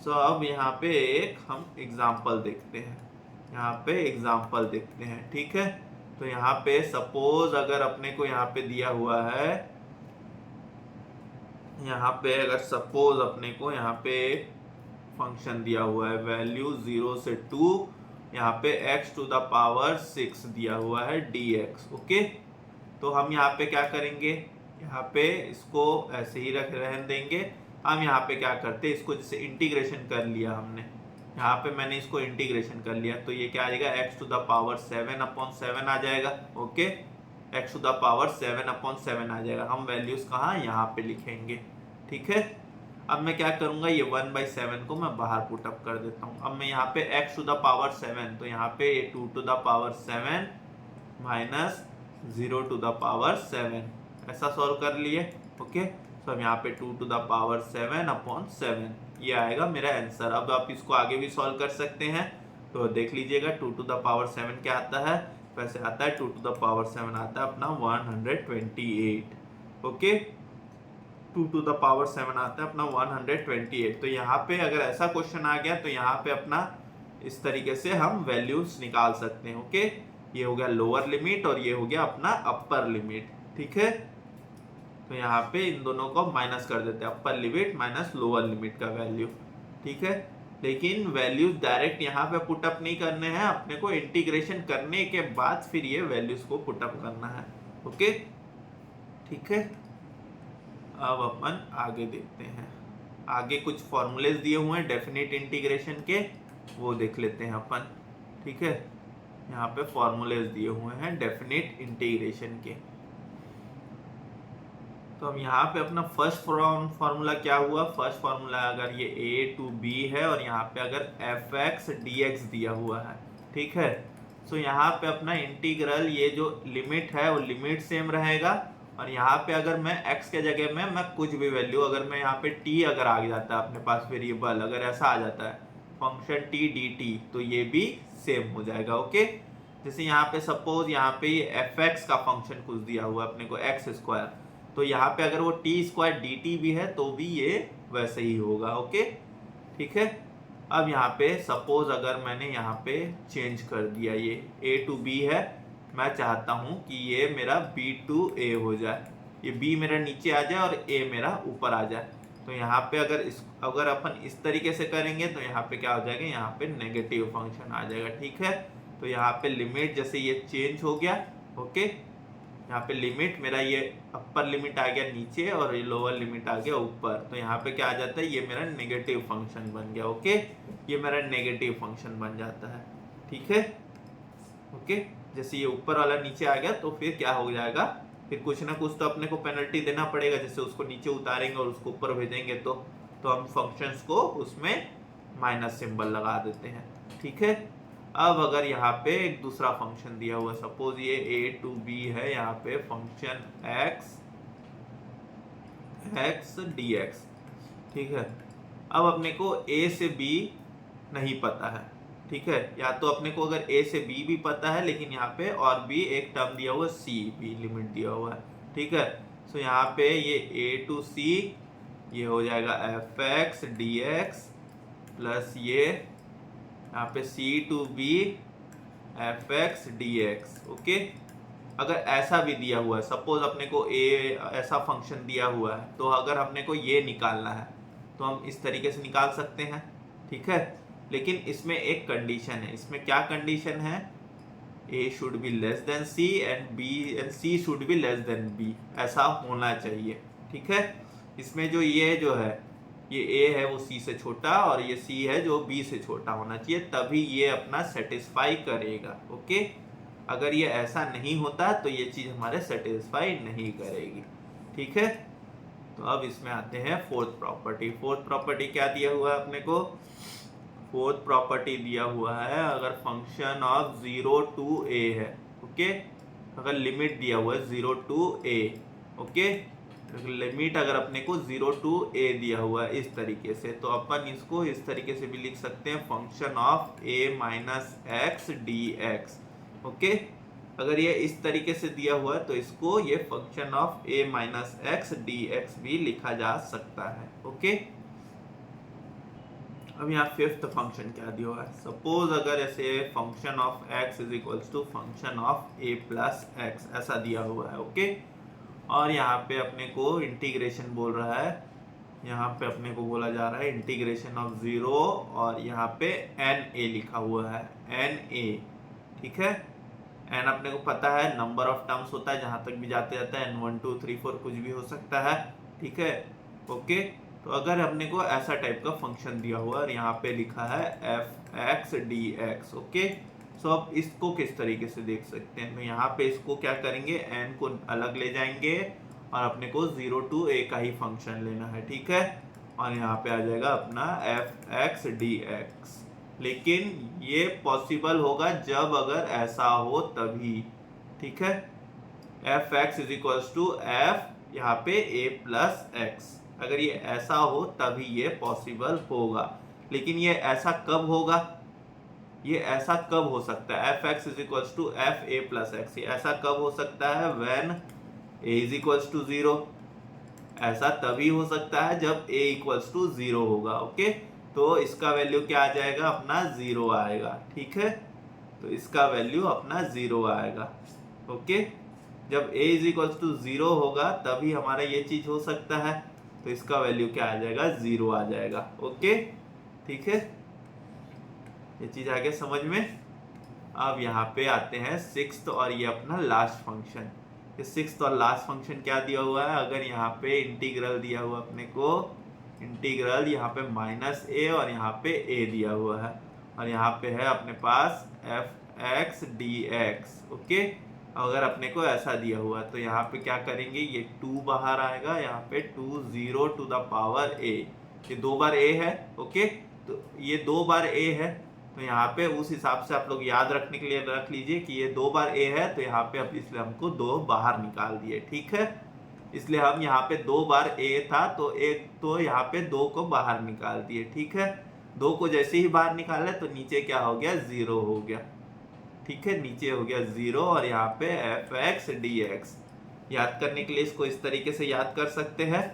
सो अब यहाँ पे एक हम एग्जाम्पल देखते हैं, यहाँ पे एग्जाम्पल देखते हैं। ठीक है, तो यहाँ पे सपोज अगर अपने को यहाँ पे दिया हुआ है, यहाँ पे अगर सपोज अपने को यहाँ पे फंक्शन दिया हुआ है वैल्यू 0 से 2, यहाँ पे x टू द पावर 6 दिया हुआ है dx। ओके, तो हम यहाँ पे क्या करेंगे, यहाँ पे इसको ऐसे ही रहने देंगे। हम यहाँ पे क्या करते हैं, इसको जैसे इंटीग्रेशन कर लिया हमने, यहाँ पे मैंने इसको इंटीग्रेशन कर लिया, तो ये क्या आ जाएगा, x टू द पावर 7/7 आ जाएगा। Okay, x to the power 7/7 आ जाएगा। हम वैल्यूज कहाँ, यहाँ पे लिखेंगे। ठीक है, अब मैं क्या करूंगा, ये 1/7 को मैं बाहर पुट अप कर देता हूँ। अब मैं यहाँ पे x टू द पावर 7, तो यहाँ पे 2 to the power 7 minus 0 to the power 7 ऐसा सॉल्व कर लिए। ओके, तो हम यहाँ पे 2 टू द पावर 7/7 ये आएगा मेरा आंसर। अब आप इसको आगे भी सॉल्व कर सकते हैं, तो देख लीजिएगा 2 टू द पावर 7 क्या आता है, वैसे आता है 2 टू द पावर 7 आता है अपना 128। ओके, 2 टू द पावर 7 आता है अपना 128। तो यहाँ पे अगर ऐसा क्वेश्चन आ गया तो यहाँ पे अपना इस तरीके से हम वैल्यूज निकाल सकते हैं। ओके, ये हो गया लोअर लिमिट और ये हो गया अपना अपर लिमिट। ठीक है, तो यहाँ पे इन दोनों को माइनस कर देते हैं, upper limit minus lower limit का वैल्यू। ठीक है, लेकिन वैल्यूज डायरेक्ट यहाँ पे पुट अप नहीं करने हैं, अपने को इंटीग्रेशन करने के बाद फिर ये वैल्यूज को पुट अप करना है। ओके, ठीक है, अब अपन आगे देखते हैं, आगे कुछ फॉर्मूलेज दिए हुए हैं डेफिनेट इंटीग्रेशन के, वो देख लेते हैं अपन। ठीक है, यहाँ पे फॉर्मूलेज दिए हुए हैं डेफिनेट इंटीग्रेशन के। तो अब यहाँ पे अपना फर्स्ट फॉर्मूला क्या हुआ, फर्स्ट फॉर्मूला अगर ये a टू b है और यहाँ पे अगर fx dx दिया हुआ है, ठीक है, तो यहाँ पे अपना इंटीग्रल ये जो लिमिट है वो लिमिट सेम रहेगा, और यहाँ पे अगर मैं x के जगह में मैं कुछ भी वैल्यू, अगर मैं यहाँ पे t अगर आ जाता है अपने पास वेरिएबल, अगर ऐसा आ जाता है फंक्शन t dt, तो ये भी सेम हो जाएगा। ओके, जैसे यहाँ पे सपोज यहाँ पे ये fx का फंक्शन कुछ दिया हुआ है अपने को x स्क्वायर, तो यहाँ पे अगर वो टी स्क्वायर डी टी भी है तो भी ये वैसे ही होगा। ओके, ठीक है। अब यहाँ पे सपोज अगर मैंने यहाँ पे चेंज कर दिया, ये ए टू बी है, मैं चाहता हूँ कि ये मेरा बी टू ए हो जाए, ये बी मेरा नीचे आ जाए और ए मेरा ऊपर आ जाए। तो यहाँ पे अगर अपन इस तरीके से करेंगे तो यहाँ पे क्या हो जाएगा, यहाँ पे नेगेटिव फंक्शन आ जाएगा। ठीक है, तो यहाँ पे लिमिट जैसे ये चेंज हो गया। ओके, यहाँ पे लिमिट मेरा ये अपर लिमिट आ गया नीचे और ये लोअर लिमिट आ गया ऊपर, तो यहाँ पे क्या आ जाता है, ये मेरा नेगेटिव फंक्शन बन गया। ओके, ये मेरा नेगेटिव फंक्शन बन जाता है। ठीक है, ओके, जैसे ये ऊपर वाला नीचे आ गया तो फिर क्या हो जाएगा, फिर कुछ ना कुछ तो अपने को पेनल्टी देना पड़ेगा, जैसे उसको नीचे उतारेंगे और उसको ऊपर भेजेंगे तो हम फंक्शंस को उसमें माइनस सिंबल लगा देते हैं। ठीक है, अब अगर यहाँ पे एक दूसरा फंक्शन दिया हुआ, सपोज ये a टू b है, यहाँ पे फंक्शन x dx। ठीक है, अब अपने को a से b नहीं पता है। ठीक है, या तो अपने को अगर a से b भी पता है, लेकिन यहाँ पे और भी एक टर्म दिया हुआ है c, b लिमिट दिया हुआ है। ठीक है, तो यहाँ पे ये a टू c ये हो जाएगा fx dx प्लस ये यहाँ पे c to b fx dx। Okay, अगर ऐसा भी दिया हुआ है, सपोज अपने को ऐसा फंक्शन दिया हुआ है, तो अगर अपने को ये निकालना है तो हम इस तरीके से निकाल सकते हैं। ठीक है, लेकिन इसमें एक कंडीशन है। इसमें क्या कंडीशन है, a should be less than c and c should be less than b, ऐसा होना चाहिए। ठीक है, इसमें जो है ये a है वो c से छोटा और ये c है जो b से छोटा होना चाहिए, तभी ये अपना सेटिस्फाई करेगा। ओके, अगर ये ऐसा नहीं होता तो ये चीज हमारे सेटिस्फाई नहीं करेगी। ठीक है, तो अब इसमें आते हैं फोर्थ प्रॉपर्टी। फोर्थ प्रॉपर्टी क्या दिया हुआ है अपने को, फोर्थ प्रॉपर्टी दिया हुआ है अगर फंक्शन ऑफ 0 टू a है। ओके, अगर लिमिट दिया हुआ है 0 टू a। ओके, लिमिट अगर अपने को 0 टू a दिया हुआ है इस तरीके से, तो अपन इसको इस तरीके से भी लिख सकते हैं, function of a minus x d x. Okay, अगर ये इस तरीके से दिया हुआ है तो इसको ये function of a minus x d x भी लिखा जा सकता है। ओके, अब यहाँ फिफ्थ फंक्शन क्या दिया हुआ है, सपोज अगर ऐसे function of x is equals to function of a plus x ऐसा दिया हुआ है। ओके, और यहाँ पे अपने को इंटीग्रेशन बोल रहा है, यहाँ पे अपने को बोला जा रहा है इंटीग्रेशन ऑफ 0 और यहाँ पे na लिखा हुआ है, na। ठीक है, n अपने को पता है नंबर ऑफ टर्म्स होता है, जहाँ तक भी जाते जाता है n 1 2 3 4 कुछ भी हो सकता है। ठीक है, ओके, तो अगर अपने को ऐसा टाइप का फंक्शन दिया हुआ और यहाँ पे लिखा है fx dx। ओके, सो अब इसको किस तरीके से देख सकते हैं, तो यहाँ पे इसको क्या करेंगे, n को अलग ले जाएंगे और अपने को 0 टू a का ही फंक्शन लेना है। ठीक है, और यहाँ पे आ जाएगा अपना fx dx, लेकिन ये पॉसिबल होगा जब अगर ऐसा हो तभी। ठीक है, fx is equals to f यहाँ पे a प्लस एक्स, अगर ये ऐसा हो तभी ये पॉसिबल होगा। लेकिन ये ऐसा कब होगा, ये ऐसा कब हो सकता है, fx is equals to f a plus x, ऐसा कब हो सकता है, when a is equals to 0। ऐसा तभी हो सकता है जब a इक्वल्स टू 0 होगा। ओके, तो इसका वैल्यू क्या आ जाएगा, अपना 0 आएगा। ठीक है, तो इसका वैल्यू अपना 0 आएगा। ओके, जब a इज इक्वल्स टू 0 होगा तभी हमारा ये चीज हो सकता है, तो इसका वैल्यू क्या आ जाएगा, 0 आ जाएगा। ओके, ठीक है, ये चीज आ गया समझ में। अब यहाँ पे आते हैं सिक्स्थ और ये अपना लास्ट फंक्शन। ये सिक्स्थ और लास्ट फंक्शन क्या दिया हुआ है, अगर यहाँ पे इंटीग्रल दिया हुआ अपने को, इंटीग्रल यहाँ पे माइनस ए और यहाँ पे ए दिया हुआ है, और यहाँ पे है अपने पास f x d x. Okay, अगर अपने को ऐसा दिया हुआ है तो यहाँ पे क्या करेंगे, ये 2 बाहर आएगा, यहाँ पे 2 0 टू द पावर ए, ये 2 बार ए है। ओके, तो ये 2 बार ए है, तो यहाँ पे उस हिसाब से आप लोग याद रखने के लिए रख लीजिए कि ये 2 बार ए है, तो यहाँ पे अब इसलिए हमको 2 बाहर निकाल दिए। ठीक है, इसलिए हम यहाँ पे 2 बार ए था तो एक तो यहाँ पे 2 को बाहर निकाल दिए। ठीक है, 2 को जैसे ही बाहर निकाले तो नीचे क्या हो गया, 0 हो गया। ठीक है, नीचे हो गया 0 और यहाँ पे एफ एक्स डी एक्स। याद करने के लिए इसको इस तरीके से याद कर सकते हैं।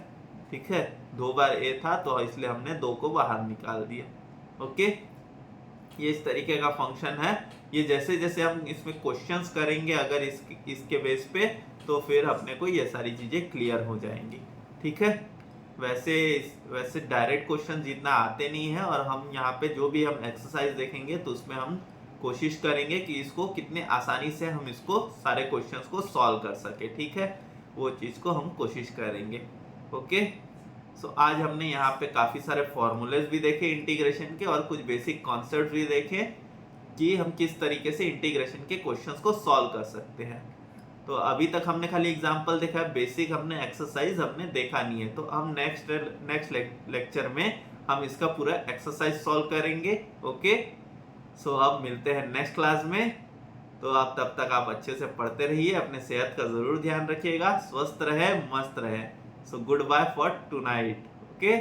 ठीक है, 2 बार ए था तो इसलिए हमने 2 को बाहर निकाल दिया। ओके, ये इस तरीके का फंक्शन है। ये जैसे जैसे हम इसमें क्वेश्चंस करेंगे अगर इसके बेस पे, तो फिर अपने को ये सारी चीजें क्लियर हो जाएंगी। ठीक है, वैसे डायरेक्ट क्वेश्चन जितना आते नहीं है, और हम यहाँ पे जो भी हम एक्सरसाइज देखेंगे तो उसमें हम कोशिश करेंगे कि इसको कितने आसानी से हम इसको सारे क्वेश्चंस को सॉल्व कर सके। ठीक है, वो चीज़ को हम कोशिश करेंगे। ओके, सो आज हमने यहाँ पे काफ़ी सारे फॉर्मूलेज भी देखे इंटीग्रेशन के, और कुछ बेसिक कॉन्सेप्ट भी देखे कि हम किस तरीके से इंटीग्रेशन के क्वेश्चंस को सॉल्व कर सकते हैं। तो अभी तक हमने खाली एग्जांपल देखा है, बेसिक हमने एक्सरसाइज हमने देखा नहीं है। तो हम नेक्स्ट लेक्चर में हम इसका पूरा एक्सरसाइज सॉल्व करेंगे। ओके, सो अब मिलते हैं नेक्स्ट क्लास में। तो आप तब तक आप अच्छे से पढ़ते रहिए, अपने सेहत का ज़रूर ध्यान रखिएगा, स्वस्थ रहे, मस्त रहे। So good bye for tonight. Okay.